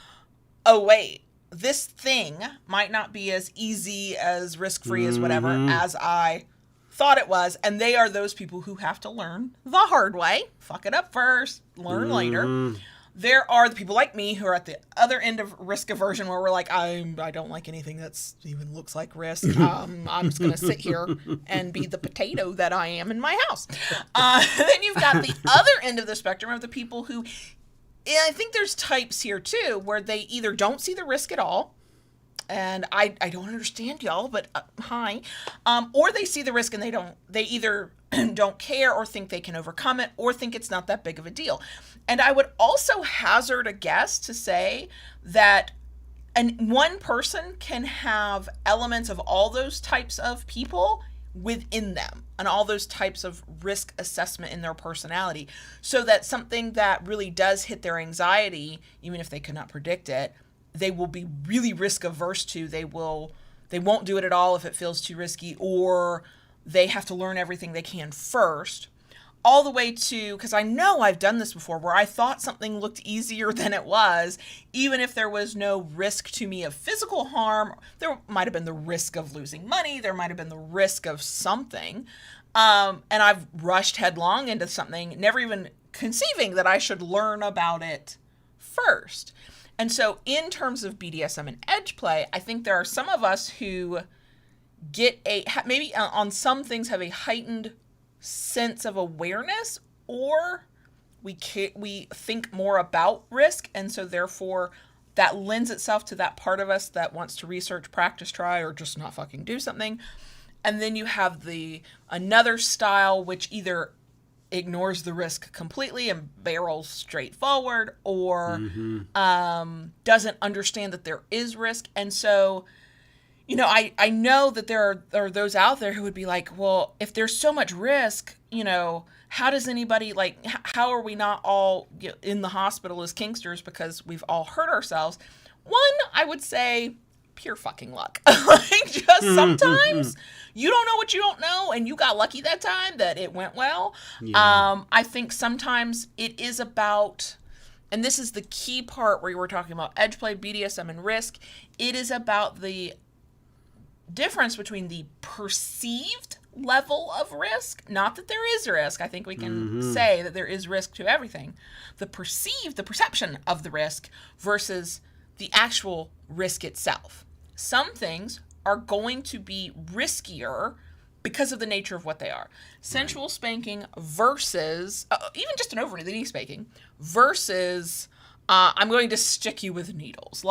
oh, wait, this thing might not be as easy, as risk-free, as whatever, as I thought it was. And they are those people who have to learn the hard way. Fuck it up first, learn later. there are the people like me who are at the other end of risk aversion, where we're like, I don't like anything that's even looks like risk. I'm just going to sit here and be the potato that I am in my house. Then you've got the other end of the spectrum of the people who, and I think there's types here too, where they either don't see the risk at all, and I don't understand y'all, but hi, or they see the risk and they either don't care or think they can overcome it or think it's not that big of a deal. And I would also hazard a guess to say that one person can have elements of all those types of people within them and all those types of risk assessment in their personality, so that something that really does hit their anxiety, even if they could not predict it, they will be really risk averse to. They won't do it at all if it feels too risky, or they have to learn everything they can first, all the way to, because I know I've done this before, where I thought something looked easier than it was, even if there was no risk to me of physical harm. There might have been the risk of losing money. There might have been the risk of something. And I've rushed headlong into something, never even conceiving that I should learn about it first. And so in terms of BDSM and edge play, I think there are some of us who get maybe on some things have a heightened sense of awareness, or we think more about risk, and so therefore that lends itself to that part of us that wants to research, practice, try, or just not fucking do something. And then you have another style which either ignores the risk completely and barrels straight forward, or doesn't understand that there is risk. And so, I know that there are those out there who would be like, well, if there's so much risk, how does anybody, how are we not all in the hospital as kinksters because we've all hurt ourselves? One, I would say pure fucking luck. Just sometimes you don't know what you don't know, and you got lucky that time that it went well. Yeah. I think sometimes it is about, and this is the key part where you were talking about edge play, BDSM, and risk. It is about the difference between the perceived level of risk, not that there is risk. I think we can say that there is risk to everything. The perception of the risk versus the actual risk itself. Some things are going to be riskier because of the nature of what they are. Sensual spanking versus, even just an over-the-knee spanking, versus I'm going to stick you with needles.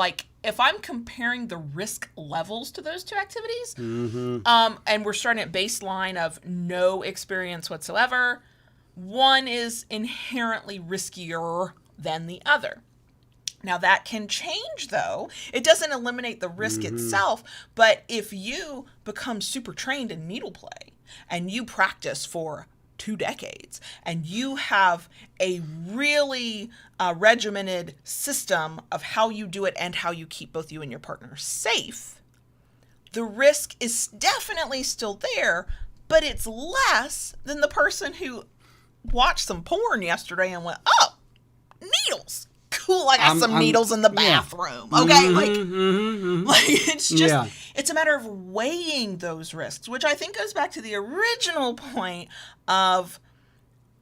If I'm comparing the risk levels to those two activities, and we're starting at baseline of no experience whatsoever, one is inherently riskier than the other. Now that can change, though. It doesn't eliminate the risk itself, but if you become super trained in needle play and you practice for 2 decades and you have a really regimented system of how you do it and how you keep both you and your partner safe, the risk is definitely still there, but it's less than the person who watched some porn yesterday and went, oh, needles. Cool, I got some needles in the bathroom. Yeah. Okay, it's just, it's a matter of weighing those risks, which I think goes back to the original point of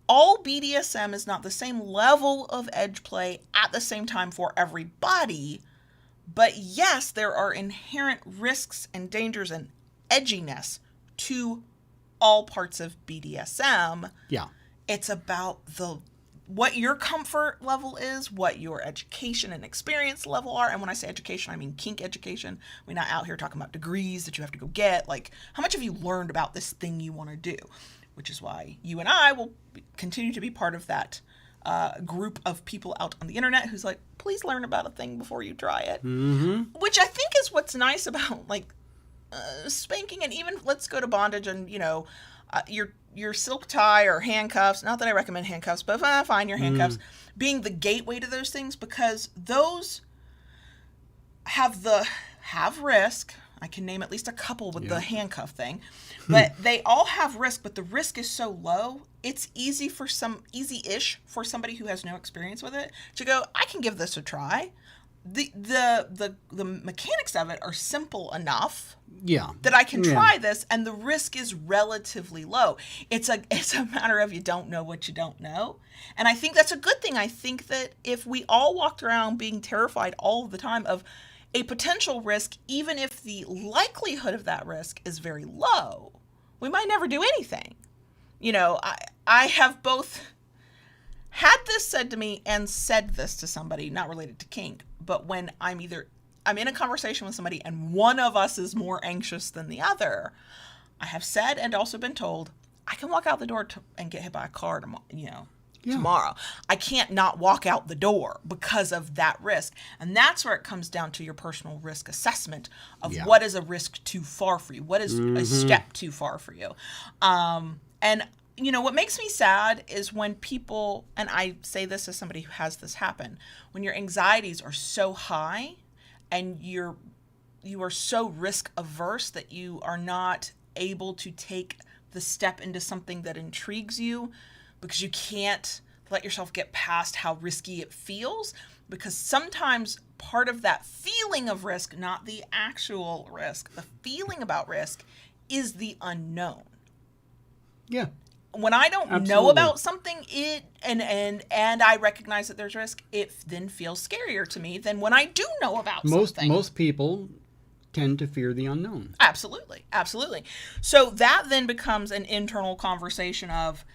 all BDSM is not the same level of edge play at the same time for everybody. But yes, there are inherent risks and dangers and edginess to all parts of BDSM. Yeah. It's about what your comfort level is, what your education and experience level are. And when I say education, I mean kink education. We're not out here talking about degrees that you have to go get. How much have you learned about this thing you want to do? Which is why you and I will continue to be part of that group of people out on the internet who's like, please learn about a thing before you try it. Which I think is what's nice about spanking, and even let's go to bondage and, your silk tie or handcuffs, not that I recommend handcuffs, but fine, your handcuffs, being the gateway to those things, because those have risk. I can name at least a couple with the handcuff thing, but they all have risk, but the risk is so low, it's easy-ish for somebody who has no experience with it to go, I can give this a try. the mechanics of it are simple enough Yeah. that I can try this, and the risk is relatively low. It's a matter of you don't know what you don't know. And I think that's a good thing. I think that if we all walked around being terrified all the time of a potential risk, even if the likelihood of that risk is very low, we might never do anything. You know, I have both had this said to me and said this to somebody, not related to kink, but when I'm in a conversation with somebody and one of us is more anxious than the other, I have said and also been told, I can walk out the door and get hit by a car tomorrow. I can't not walk out the door because of that risk. And that's where it comes down to your personal risk assessment of what is a risk too far for you? What is a step too far for you? And you know, what makes me sad is when people, and I say this as somebody who has this happen, when your anxieties are so high and you are so risk averse that you are not able to take the step into something that intrigues you because you can't let yourself get past how risky it feels. Because sometimes part of that feeling of risk, not the actual risk, the feeling about risk is the unknown. Yeah. When I don't know about something, and I recognize that there's risk, it then feels scarier to me than when I do know about something. Most people tend to fear the unknown. Absolutely. So that then becomes an internal conversation of,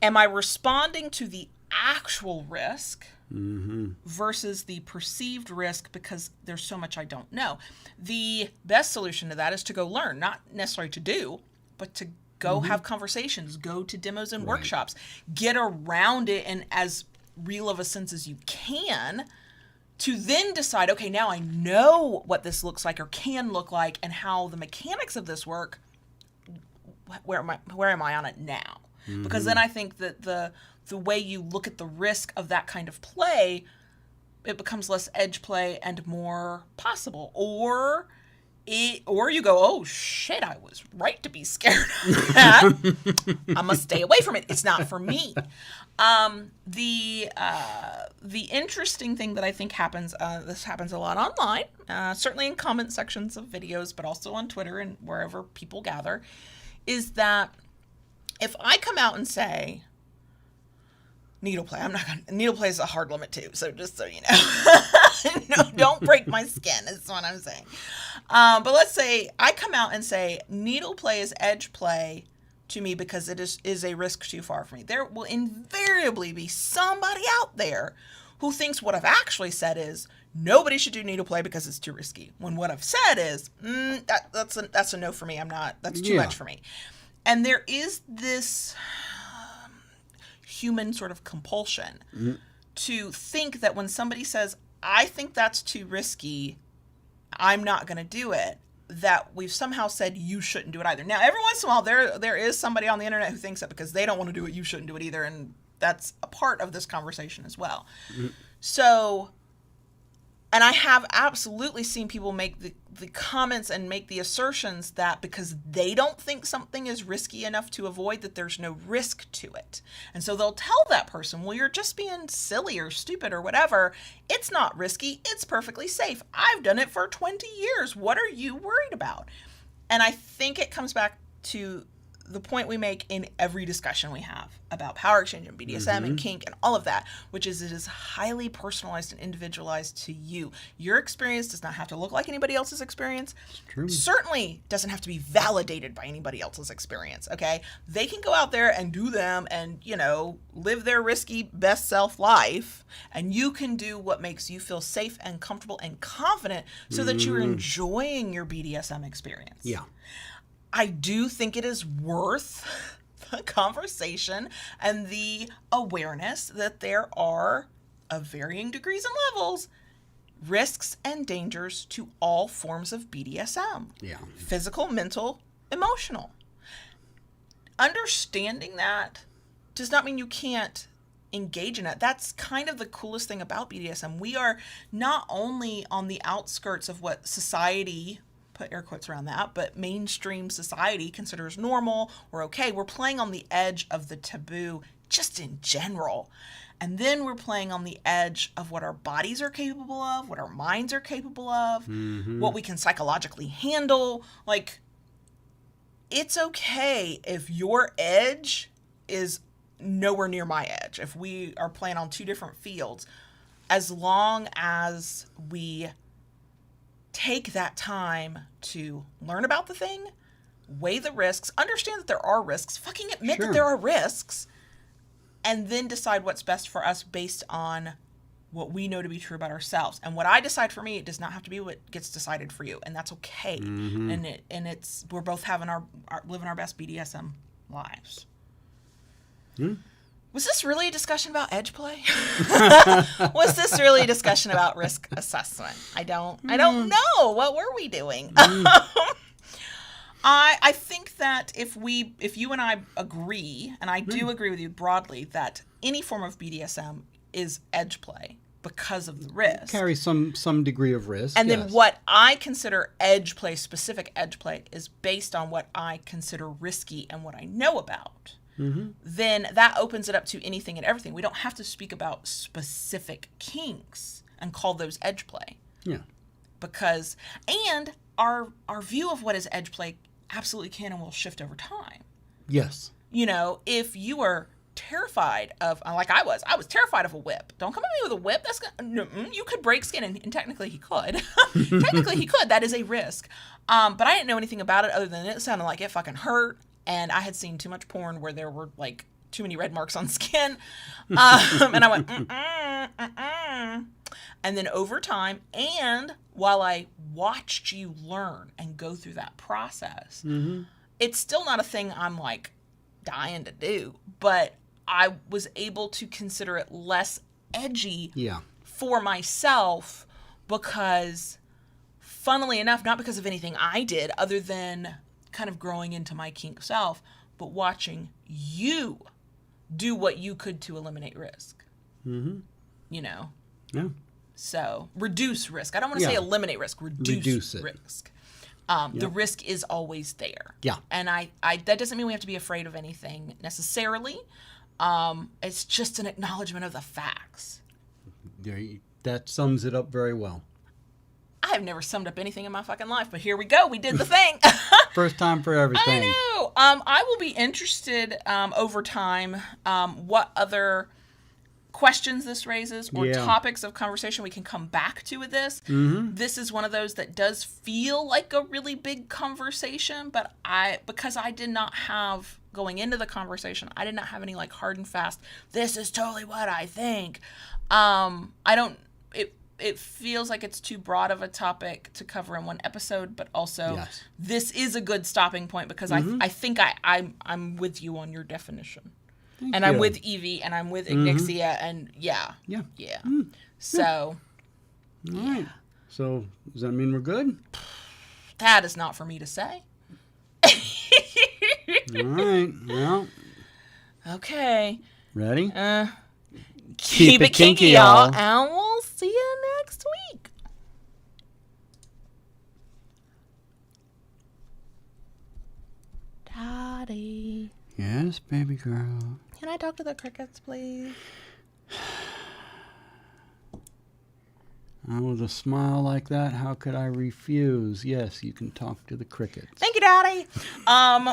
am I responding to the actual risk versus the perceived risk because there's so much I don't know? The best solution to that is to go learn, not necessarily to do, but to go have conversations, go to demos and workshops, get around it in as real of a sense as you can to then decide, okay, now I know what this looks like or can look like and how the mechanics of this work. Where am I on it now? Because then I think that the way you look at the risk of that kind of play, it becomes less edge play and more possible. Or you go, oh shit, I was right to be scared of that. I must stay away from it. It's not for me. The interesting thing that I think happens, this happens a lot online, certainly in comment sections of videos, but also on Twitter and wherever people gather, is that if I come out and say, needle play, needle play is a hard limit too, so just so you know. No, don't break my skin, is what I'm saying. But let's say I come out and say needle play is edge play to me because it is a risk too far for me. There will invariably be somebody out there who thinks what I've actually said is nobody should do needle play because it's too risky. When what I've said is that's a no for me. That's too much for me. And there is this human sort of compulsion to think that when somebody says, I think that's too risky, I'm not going to do it, that we've somehow said you shouldn't do it either. Now, every once in a while, there is somebody on the internet who thinks that because they don't want to do it, you shouldn't do it either, and that's a part of this conversation as well. So, and I have absolutely seen people make the comments and make the assertions that because they don't think something is risky enough to avoid, that there's no risk to it. And so they'll tell that person, well, you're just being silly or stupid or whatever. It's not risky. It's perfectly safe. I've done it for 20 years. What are you worried about? And I think it comes back to the point we make in every discussion we have about power exchange and BDSM and kink and all of that, which is it is highly personalized and individualized to you. Your experience does not have to look like anybody else's experience. It's true. Certainly doesn't have to be validated by anybody else's experience, okay? They can go out there and do them and, live their risky best self life, and you can do what makes you feel safe and comfortable and confident so that you're enjoying your BDSM experience. Yeah. I do think it is worth the conversation and the awareness that there are, of varying degrees and levels, risks and dangers to all forms of BDSM. Yeah. Physical, mental, emotional. Understanding that does not mean you can't engage in it. That's kind of the coolest thing about BDSM. We are not only on the outskirts of what society, put air quotes around that, but mainstream society considers normal or okay. We're playing on the edge of the taboo just in general. And then we're playing on the edge of what our bodies are capable of, what our minds are capable of, what we can psychologically handle. Like, it's okay if your edge is nowhere near my edge. If we are playing on two different fields, as long as we take that time to learn about the thing, weigh the risks, understand that there are risks, fucking admit that there are risks, and then decide what's best for us based on what we know to be true about ourselves. And what I decide for me, it does not have to be what gets decided for you, and that's okay. And it's we're both having living our best BDSM lives. Was this really a discussion about edge play? Was this really a discussion about risk assessment? I don't know. What were we doing? I think that if you and I agree, and I do agree with you broadly, that any form of BDSM is edge play because of the risk. Carries some degree of risk. And then what I consider edge play, specific edge play, is based on what I consider risky and what I know about. Then that opens it up to anything and everything. We don't have to speak about specific kinks and call those edge play. Yeah. Because, and our view of what is edge play absolutely can and will shift over time. Yes. You know, if you are terrified of, like I was terrified of a whip. Don't come at me with a whip. That's gonna, you could break skin, and technically he could. Technically he could. That is a risk. But I didn't know anything about it other than it sounded like it fucking hurt. And I had seen too much porn where there were like too many red marks on skin. And I went, And then over time, and while I watched you learn and go through that process, it's still not a thing I'm like dying to do, but I was able to consider it less edgy for myself because, funnily enough, not because of anything I did other than kind of growing into my kink self, but watching you do what you could to eliminate risk. You know? Yeah. So, reduce risk. I don't want to say eliminate risk. Reduce risk. The risk is always there. Yeah. And I that doesn't mean we have to be afraid of anything necessarily. It's just an acknowledgement of the facts. That sums it up very well. I have never summed up anything in my fucking life, but here we go. We did the thing. First time for everything. I know. I will be interested over time what other questions this raises or topics of conversation we can come back to with this. This is one of those that does feel like a really big conversation, but because I did not have, going into the conversation, I did not have any like hard and fast, this is totally what I think. It feels like it's too broad of a topic to cover in one episode, but also this is a good stopping point because I think I'm with you on your definition. Thank and you. I'm with Evie and I'm with Ignixia and So, All right. So, does that mean we're good? That is not for me to say. All right. Well. Okay. Ready? Keep it kinky, y'all. And we'll see you next week. Daddy. Yes, baby girl. Can I talk to the crickets, please? With a smile like that, how could I refuse? Yes, you can talk to the crickets. Thank you, Daddy.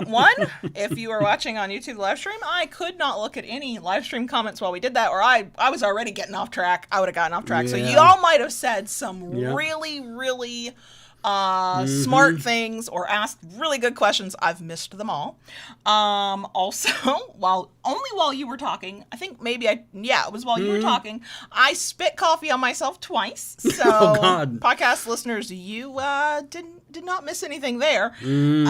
One, if you are watching on YouTube live stream, I could not look at any live stream comments while we did that, or I was already getting off track. I would have gotten off track. So y'all might have said some really, really smart things or asked really good questions. I've missed them all. Also, while you were talking, I think maybe it was while you were talking, I spit coffee on myself twice. So Oh, God. Podcast listeners, you did not miss anything there. I'm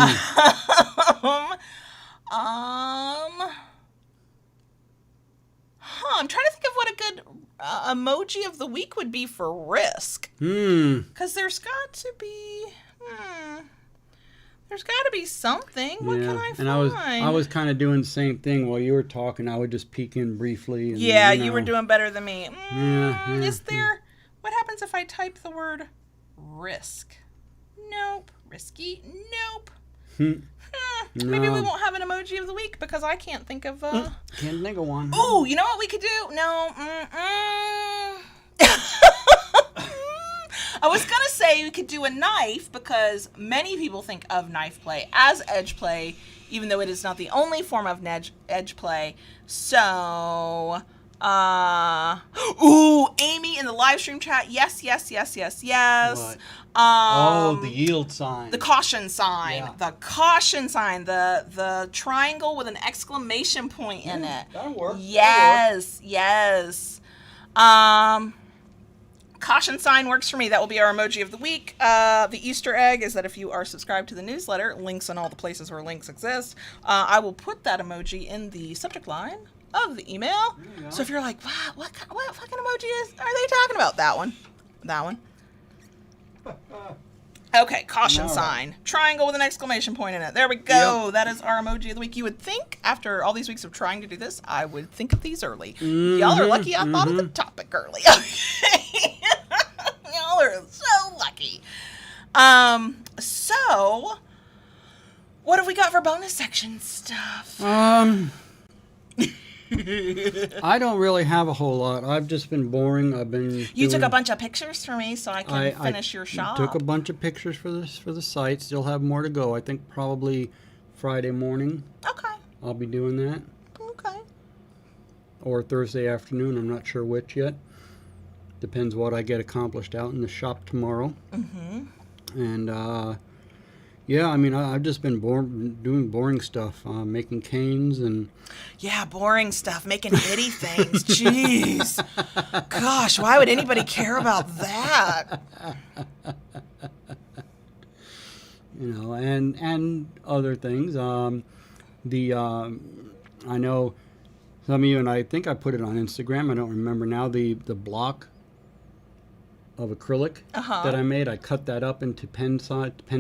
trying to think of what a good emoji of the week would be for risk. Because there's got to be... There's got to be something. What can I find? And I was kind of doing the same thing while you were talking. I would just peek in briefly. And, you were doing better than me. Is there... What happens if I type the word risk? Nope. Risky? Nope. No. Maybe we won't have an emoji of the week because I can't think of... Can't think of one. Ooh, you know what we could do? No. I was going to say we could do a knife because many people think of knife play as edge play, even though it is not the only form of edge play. So, Amy in the live stream chat. Yes. What? The yield sign. The caution sign. Yeah. The caution sign. The triangle with an exclamation point in it. That'll work. Yes. Caution sign works for me. That will be our emoji of the week. The Easter egg is that if you are subscribed to the newsletter, links in all the places where links exist, I will put that emoji in the subject line of the email. So if you're like, what fucking emoji are they talking about? That one. Okay, caution sign. Triangle with an exclamation point in it. There we go. Yep. That is our emoji of the week. You would think, after all these weeks of trying to do this, I would think of these early. Y'all are lucky I thought of the topic early. Y'all are so lucky. So, what have we got for bonus section stuff? I don't really have a whole lot. I've just been boring. You took a bunch of pictures for me so I can finish your shop. I took a bunch of pictures for the site. Still have more to go. I think probably Friday morning. Okay. I'll be doing that. Okay. Or Thursday afternoon. I'm not sure which yet. Depends what I get accomplished out in the shop tomorrow. Mm-hmm. And yeah, I mean, I've just been doing boring stuff, making canes and... Yeah, boring stuff, making bitty things. Jeez. Gosh, why would anybody care about that? You know, and other things. I know some of you, and I think I put it on Instagram, I don't remember now, the block of acrylic that I made. I cut that up into pen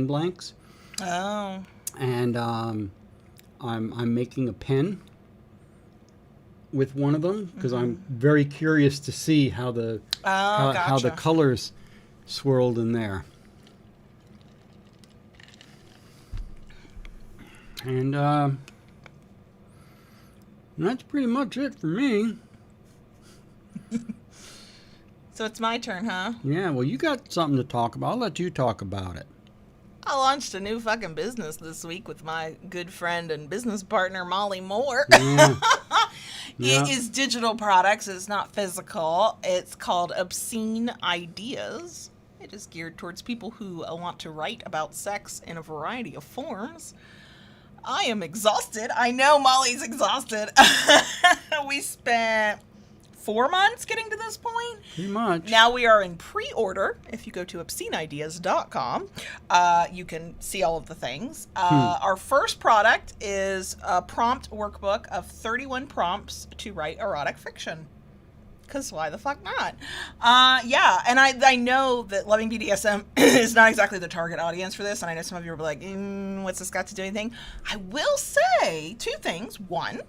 blanks. Oh. And I'm making a pen with one of them because I'm very curious to see how the how the colors swirled in there. And that's pretty much it for me. So it's my turn, huh? Yeah, well, you got something to talk about. I'll let you talk about it. I launched a new fucking business this week with my good friend and business partner, Molly Moore. Yeah. It is digital products. It's not physical. It's called Obscene Ideas. It is geared towards people who want to write about sex in a variety of forms. I am exhausted. I know Molly's exhausted. We spent 4 months getting to this point. Pretty much. Now we are in pre-order. If you go to obsceneideas.com, you can see all of the things. Our first product is a prompt workbook of 31 prompts to write erotic fiction. Because why the fuck not? Yeah, and I know that Loving BDSM is not exactly the target audience for this, and I know some of you are like, what's this got to do anything? I will say 2 things. One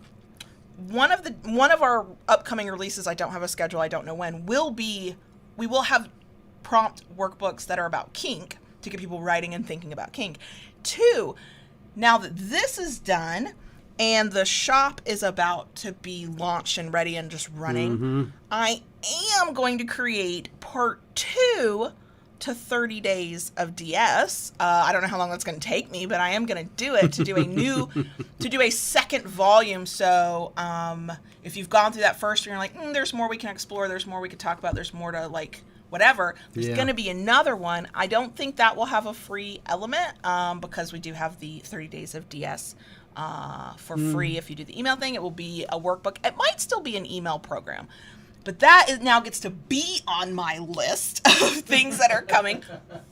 of our upcoming releases, I don't have a schedule, I don't know when, we will have prompt workbooks that are about kink to get people writing and thinking about kink. 2, now that this is done and the shop is about to be launched and ready and just running, I am going to create part 2 to 30 days of DS. I don't know how long that's going to take me, but I am going to do it to do a second volume. So if you've gone through that first and you're like, there's more we can explore, there's more we could talk about, there's more to like whatever, there's going to be another one. I don't think that will have a free element because we do have the 30 days of DS for free. If you do the email thing, it will be a workbook. It might still be an email program. But that now gets to be on my list of things that are coming.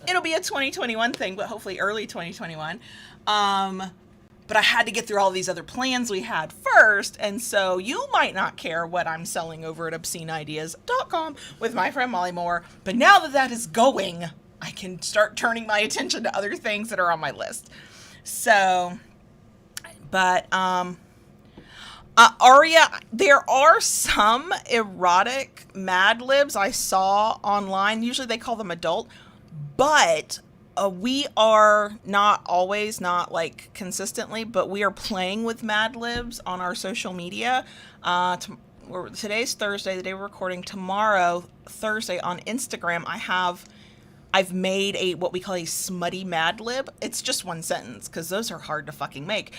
It'll be a 2021 thing, but hopefully early 2021. But I had to get through all these other plans we had first. And so you might not care what I'm selling over at obsceneideas.com with my friend Molly Moore. But now that that is going, I can start turning my attention to other things that are on my list. So, but, Aria, there are some erotic Mad Libs I saw online. Usually they call them adult, but We are not always, not like consistently, but we are playing with Mad Libs on our social media. Today's Thursday, the day we're recording. Tomorrow, Thursday, on Instagram, I've made what we call a smutty Mad Lib. It's just one sentence because those are hard to fucking make.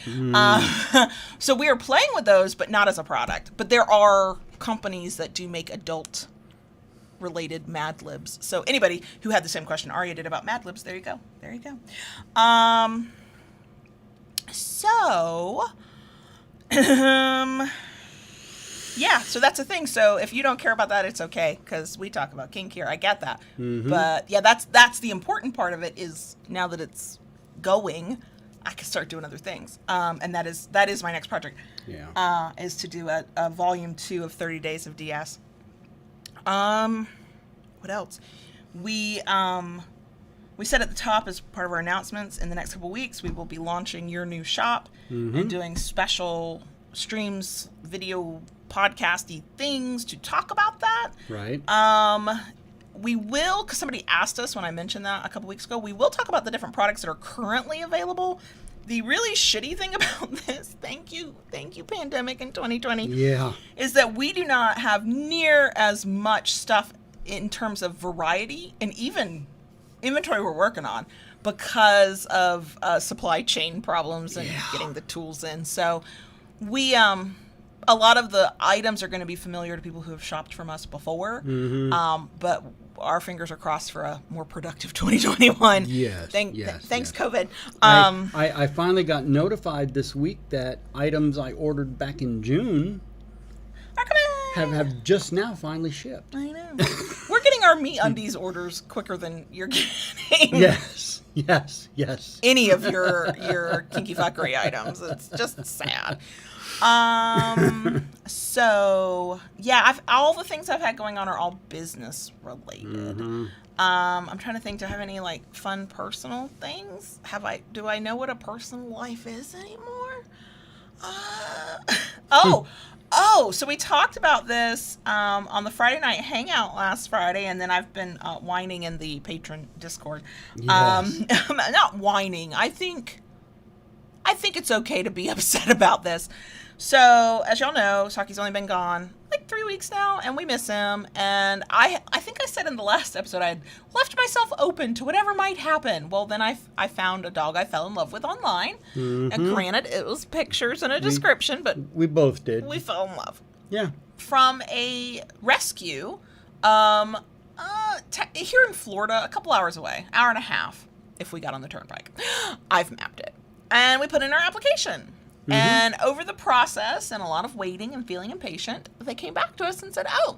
So we are playing with those, but not as a product. But there are companies that do make adult related Mad Libs. So anybody who had the same question Arya did about Mad Libs, there you go. There you go. Yeah, so that's the thing. So if you don't care about that, it's okay, because we talk about kink here. I get that. But yeah, that's the important part of it, is now that it's going, I can start doing other things. And that is my next project. Yeah. Is to do a volume 2 of 30 Days of DS. What else? We said at the top, as part of our announcements, in the next couple weeks, we will be launching Your New Shop and doing special streams, video, podcasty things to talk about that. Right. We will, because somebody asked us when I mentioned that a couple weeks ago, we will talk about the different products that are currently available. The really shitty thing about this, thank you, pandemic in 2020, is that we do not have near as much stuff in terms of variety and even inventory we're working on because of supply chain problems and getting the tools in. So we, a lot of the items are going to be familiar to people who have shopped from us before, but our fingers are crossed for a more productive 2021. Thanks, COVID. I finally got notified this week that items I ordered back in June have just now finally shipped. I know. We're getting our MeUndies orders quicker than you're getting. Yes. Any of your kinky fuckery items. It's just sad. So yeah, all the things I've had going on are all business related. I'm trying to think, do I have any like fun personal things? Do I know what a personal life is anymore? So we talked about this on the Friday night hangout last Friday, and then I've been whining in the patron Discord. Not whining. I think it's okay to be upset about this. So, as y'all know, Saki's only been gone like 3 weeks now, and we miss him. And I think I said in the last episode I had left myself open to whatever might happen. Well, then I found a dog I fell in love with online. And granted, it was pictures and a description, but we both did. We fell in love. Yeah. From a rescue here in Florida, a couple hours away, hour and a half if we got on the turnpike. I've mapped it. And we put in our application. And over the process and a lot of waiting and feeling impatient, they came back to us and said, oh,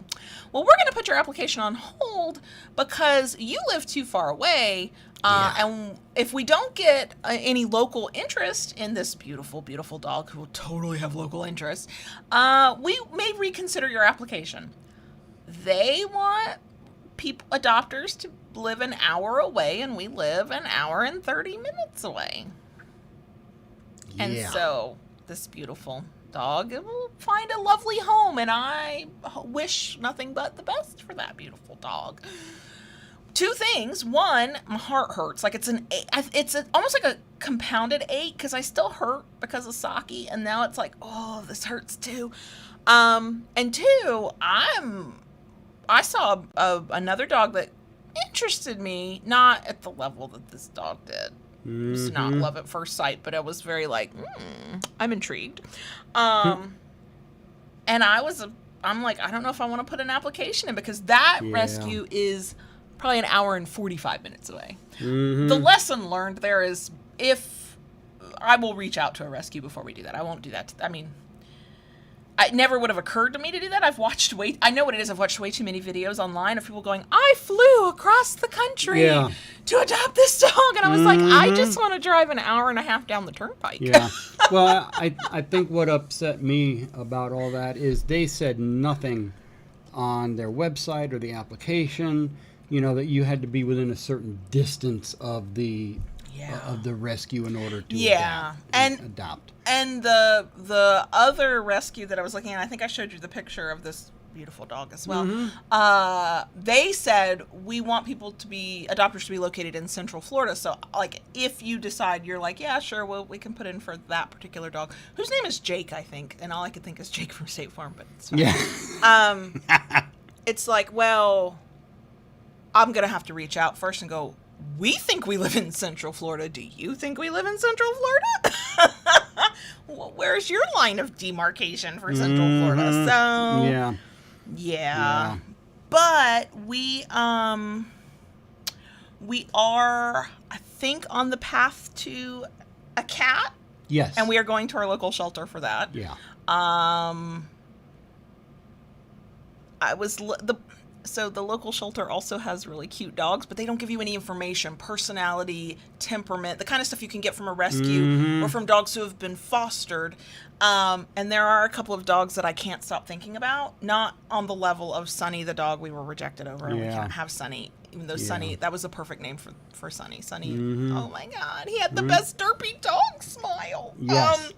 well, we're going to put your application on hold because you live too far away. And if we don't get any local interest in this beautiful, beautiful dog who will totally have local interest, we may reconsider your application. They want adopters to live an hour away, and we live an hour and 30 minutes away. And so this beautiful dog will find a lovely home, and I wish nothing but the best for that beautiful dog. 2 things. One, my heart hurts. Like it's almost like a compounded ache because I still hurt because of Saki, and now it's like, oh, this hurts too. And 2, I saw another dog that interested me, not at the level that this dog did. It was not love at first sight, but I was very like, I'm intrigued. And I'm like, I don't know if I want to put an application in because that rescue is probably an hour and 45 minutes away. The lesson learned there is if I will reach out to a rescue before we do that. I won't do that. It never would have occurred to me to do that. I know what it is. I've watched way too many videos online of people going, I flew across the country to adopt this dog. And I was like, I just want to drive an hour and a half down the turnpike. Yeah. Well, I think what upset me about all that is they said nothing on their website or the application, that you had to be within a certain distance of the rescue in order to adopt. And the other rescue that I was looking at, I think I showed you the picture of this beautiful dog as well. They said we want adopters to be located in Central Florida. So, like, if you decide you're like, yeah, sure, well, we can put in for that particular dog, whose name is Jake, I think, and all I could think is Jake from State Farm, but it's fine. Yeah. It's like, well, I'm gonna have to reach out first and go, we think we live in Central Florida. Do you think we live in Central Florida? Well, where's your line of demarcation for Central Florida? So yeah. But we are, I think, on the path to a cat. Yes. And we are going to our local shelter for that. Yeah. So the local shelter also has really cute dogs, but they don't give you any information, personality, temperament, the kind of stuff you can get from a rescue or from dogs who have been fostered. And there are a couple of dogs that I can't stop thinking about, not on the level of Sunny, the dog we were rejected over, and we can't have Sunny, even though Sunny, that was the perfect name for Sunny. Sunny, oh my God, he had the best derpy dog smile. Yes.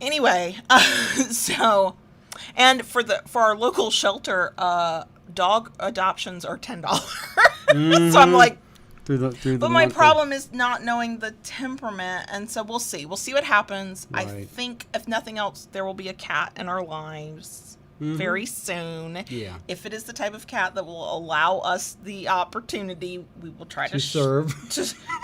Anyway, so, and for our local shelter, dog adoptions are $10. So I'm like, but my problem is not knowing the temperament, and so we'll see what happens. Right. I think if nothing else, there will be a cat in our lives very soon. If it is the type of cat that will allow us the opportunity, we will try to serve.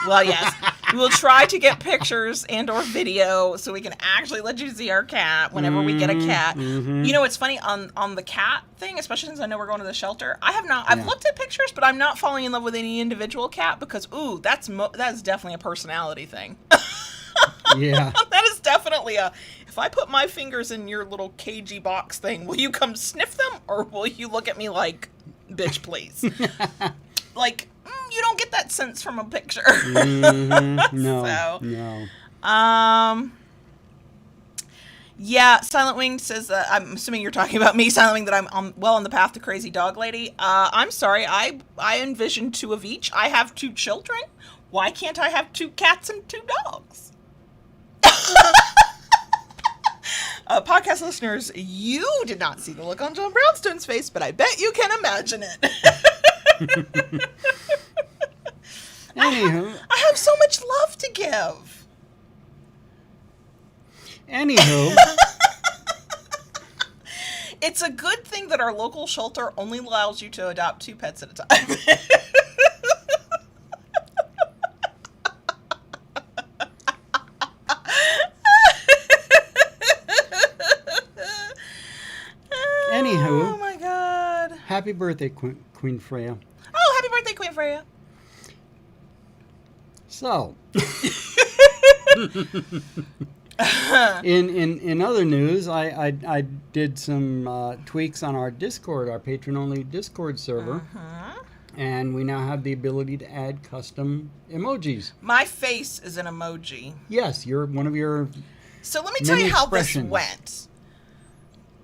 Well, yes, we will try to get pictures and or video so we can actually let you see our cat whenever we get a cat. You know, it's funny on the cat thing, especially since I know we're going to the shelter. I have not. I've looked at pictures, but I'm not falling in love with any individual cat because that is definitely a personality thing. That is definitely if I put my fingers in your little cagey box thing, will you come sniff them or will you look at me like, bitch, please? Like, you don't get that sense from a picture. No. Yeah, Silent Wing says that, I'm assuming you're talking about me, Silent Wing, that I'm on the path to crazy dog lady. I'm sorry, I envisioned 2 of each. I have 2 children. Why can't I have 2 cats and 2 dogs? Podcast listeners, you did not see the look on John Brownstone's face, but I bet you can imagine it. Anywho, I have so much love to give. Anywho, it's a good thing that our local shelter only allows you to adopt 2 pets at a time. Anywho, oh my God! Happy birthday, Queen Freya. Oh, happy birthday, Queen Freya! So, in other news, I did some tweaks on our Discord, our patron-only Discord server, and we now have the ability to add custom emojis. My face is an emoji. Yes, you're one of your. So let me tell you how this went.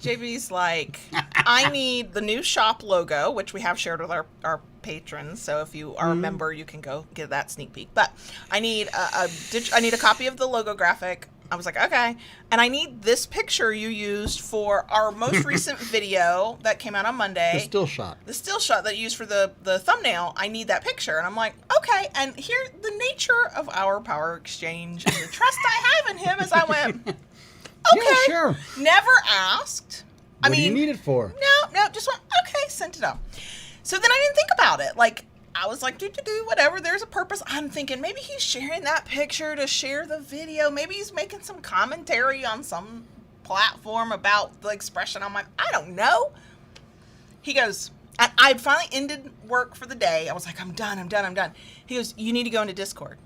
JB's like, I need the new shop logo, which we have shared with our patrons. So if you are a member, you can go get that sneak peek. But I need a copy of the logo graphic. I was like, okay. And I need this picture you used for our most recent video that came out on Monday. The still shot. The still shot that you used for the thumbnail. I need that picture. And I'm like, okay. And here, the nature of our power exchange and the trust I have in him as I went, okay. Yeah, sure. Never asked. What do you need it for? No, just went, okay, sent it up. So then I didn't think about it. Like, I was like, do, whatever, there's a purpose. I'm thinking maybe he's sharing that picture to share the video. Maybe he's making some commentary on some platform about the expression. I'm like, I don't know. He goes, I'd finally ended work for the day. I was like, I'm done. He goes, you need to go into Discord.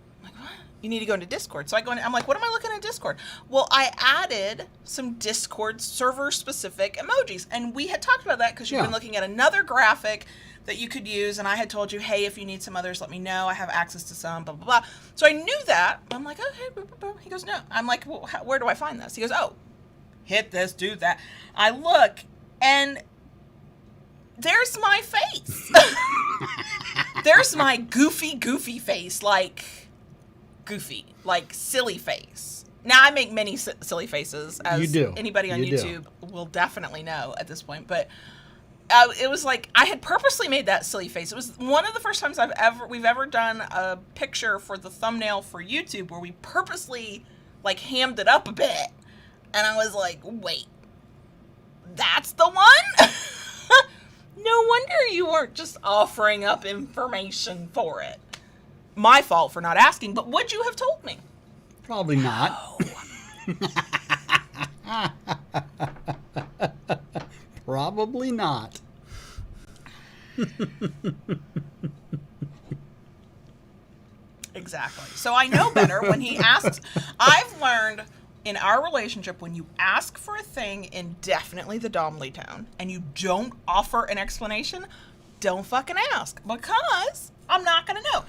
You need to go into Discord. So I go in, I'm like, what am I looking at Discord? Well, I added some Discord server-specific emojis. And we had talked about that because you've been looking at another graphic that you could use. And I had told you, hey, if you need some others, let me know. I have access to some, blah, blah, blah. So I knew that. I'm like, okay. Blah, blah, blah. He goes, no. I'm like, well, where do I find this? He goes, oh, hit this, do that. I look, and there's my face. There's my goofy face, like... goofy, like silly face. Now, I make many silly faces, as You do. anybody on You do. YouTube will definitely know at this point. But it was like I had purposely made that silly face. It was one of the first times we've ever done a picture for the thumbnail for YouTube where we purposely like hammed it up a bit, and I was like, wait, that's the one? No wonder you weren't just offering up information for it. My fault for not asking, but would you have told me? Probably not. Oh. Probably not. Exactly. So I know better when he asks. I've learned in our relationship, when you ask for a thing in definitely the Domley tone and you don't offer an explanation, don't fucking ask, because I'm not going to know.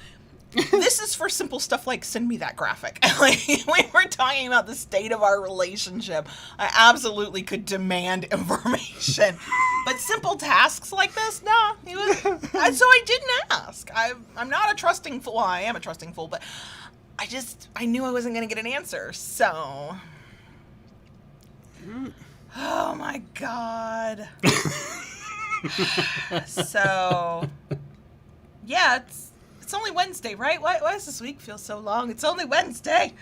This is for simple stuff like send me that graphic. Like, we were talking about the state of our relationship. I absolutely could demand information. But simple tasks like this, no. So I didn't ask. I'm not a trusting fool. Well, I am a trusting fool, but I knew I wasn't going to get an answer. So, oh my God. So, yeah, it's only Wednesday, right? Why does this week feel so long? It's only Wednesday.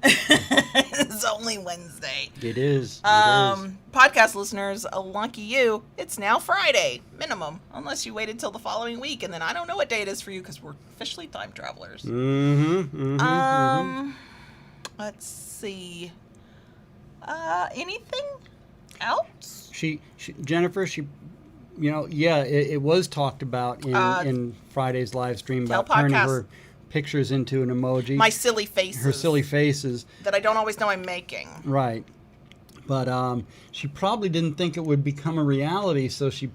It's only Wednesday. It is. Podcast listeners, lucky you, it's now Friday, minimum. Unless you waited till the following week, and then I don't know what day it is for you because we're officially time travelers. Let's see. Anything else? Jennifer, it was talked about in Friday's live stream about turning her pictures into an emoji. My silly faces. Her silly faces. That I don't always know I'm making. Right. But she probably didn't think it would become a reality, so she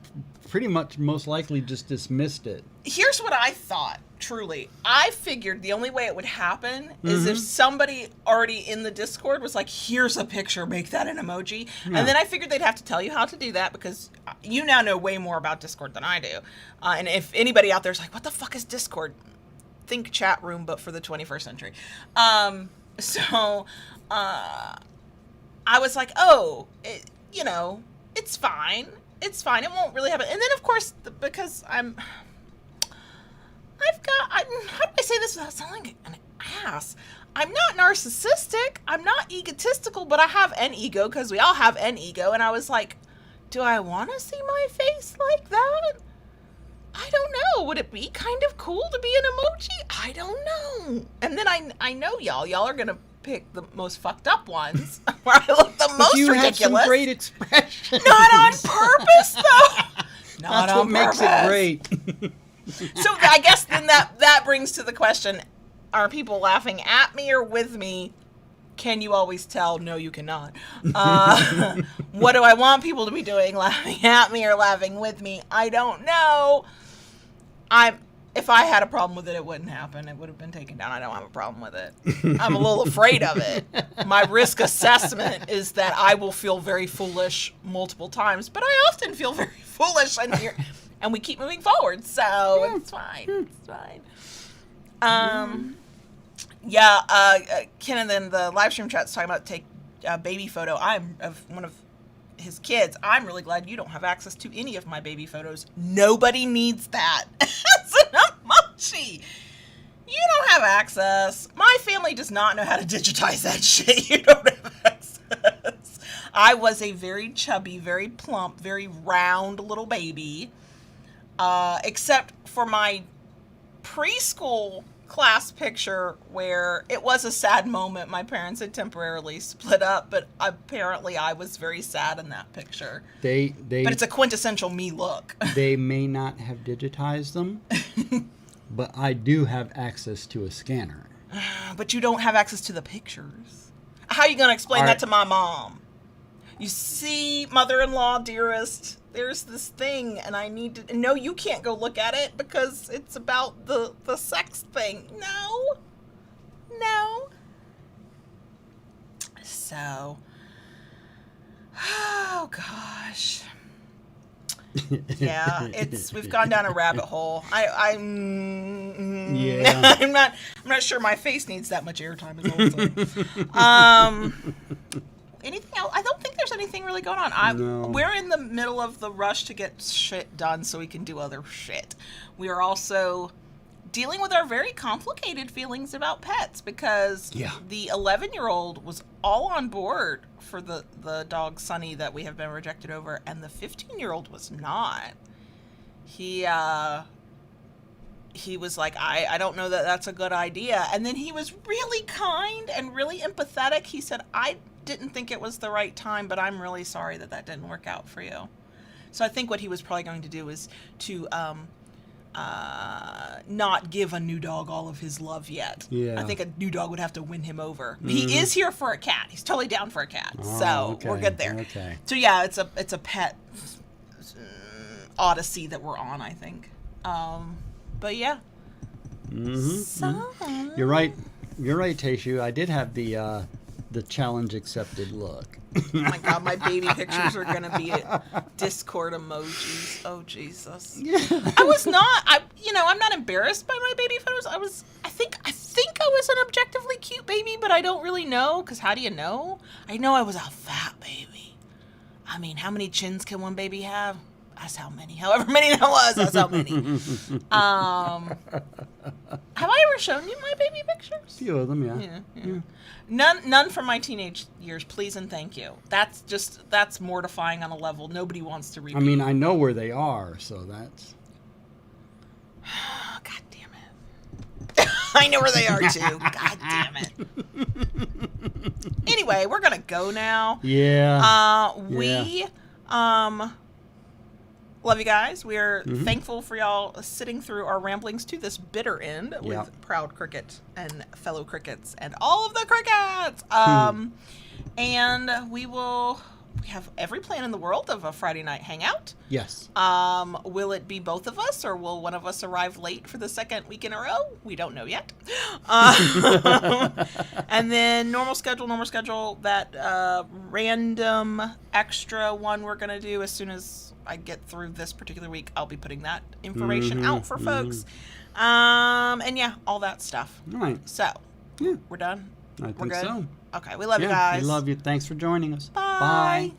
pretty much most likely just dismissed it. Here's what I thought, truly. I figured the only way it would happen is if somebody already in the Discord was like, here's a picture, make that an emoji. Yeah. And then I figured they'd have to tell you how to do that, because you now know way more about Discord than I do. And if anybody out there's like, what the fuck is Discord? Think chat room, but for the 21st century. I was like, it's fine. It's fine. It won't really happen. And then, of course, because how do I say this without sounding like an ass? I'm not narcissistic. I'm not egotistical, but I have an ego, because we all have an ego. And I was like, do I want to see my face like that? I don't know. Would it be kind of cool to be an emoji? I don't know. And then I know y'all are going to pick the most fucked up ones where I look the most you ridiculous. You have some great expressions. Not on purpose, though. That's what makes it great. So I guess then that brings to the question, are people laughing at me or with me? Can you always tell? No, you cannot. What do I want people to be doing? Laughing at me or laughing with me? I don't know. If I had a problem with it, it wouldn't happen. It would have been taken down. I don't have a problem with it. I'm a little afraid of it. My risk assessment is that I will feel very foolish multiple times, but I often feel very foolish, and we keep moving forward, so it's fine. It's fine. Ken, and then the live stream chat's talking about take a baby photo. I'm of one of his kids. I'm really glad you don't have access to any of my baby photos. Nobody needs that as an emoji. You don't have access. My family does not know how to digitize that shit. You don't have access. I was a very chubby, very plump, very round little baby. Except for my preschool class picture where it was a sad moment. My parents had temporarily split up, but apparently I was very sad in that picture. But it's a quintessential me look. They may not have digitized them, but I do have access to a scanner. But you don't have access to the pictures. How are you going to explain that to my mom? You see, mother-in-law, dearest, there's this thing, and I need to... No, you can't go look at it because it's about the sex thing. No. So... Oh, gosh. Yeah, we've gone down a rabbit hole. Yeah. I'm not sure my face needs that much airtime. Is all I'm saying. Anything else? I don't think there's anything really going on. No. We're in the middle of the rush to get shit done so we can do other shit. We are also dealing with our very complicated feelings about pets because the 11-year-old was all on board for the dog Sunny that we have been rejected over, and the 15-year-old was not. He was like, I don't know that that's a good idea. And then he was really kind and really empathetic. He said, I didn't think it was the right time, but I'm really sorry that didn't work out for you. So I think what he was probably going to do is to not give a new dog all of his love yet. Yeah. I think a new dog would have to win him over. He is here for a cat. He's totally down for a cat. So we're good there. Okay. So yeah, it's a pet odyssey that we're on, I think. But yeah. So You're right, Taishu. I did have the challenge accepted look. Oh my God, my baby pictures are gonna be Discord emojis. Oh Jesus! Yeah. I'm not embarrassed by my baby photos. I think I was an objectively cute baby, but I don't really know because how do you know? I know I was a fat baby. I mean, how many chins can one baby have? That's how many. However many that was, that's how many. Have I ever shown you my baby pictures? A few of them, yeah. Yeah. None from my teenage years, please and thank you. That's mortifying on a level nobody wants to repeat. I mean, I know where they are, so that's... God damn it. I know where they are too. God damn it. Anyway, we're gonna go now. Yeah. We love you guys. We're thankful for y'all sitting through our ramblings to this bitter end with Proud Cricket and fellow crickets and all of the crickets. And we have every plan in the world of a Friday night hangout. Yes. Will it be both of us, or will one of us arrive late for the second week in a row? We don't know yet. And then normal schedule, that random extra one we're going to do as soon as I get through this particular week. I'll be putting that information out for folks. And yeah, all that stuff. All right. So, Yeah. we're done? I We're think good? so. Okay, we love you guys. We love you. Thanks for joining us. Bye. Bye.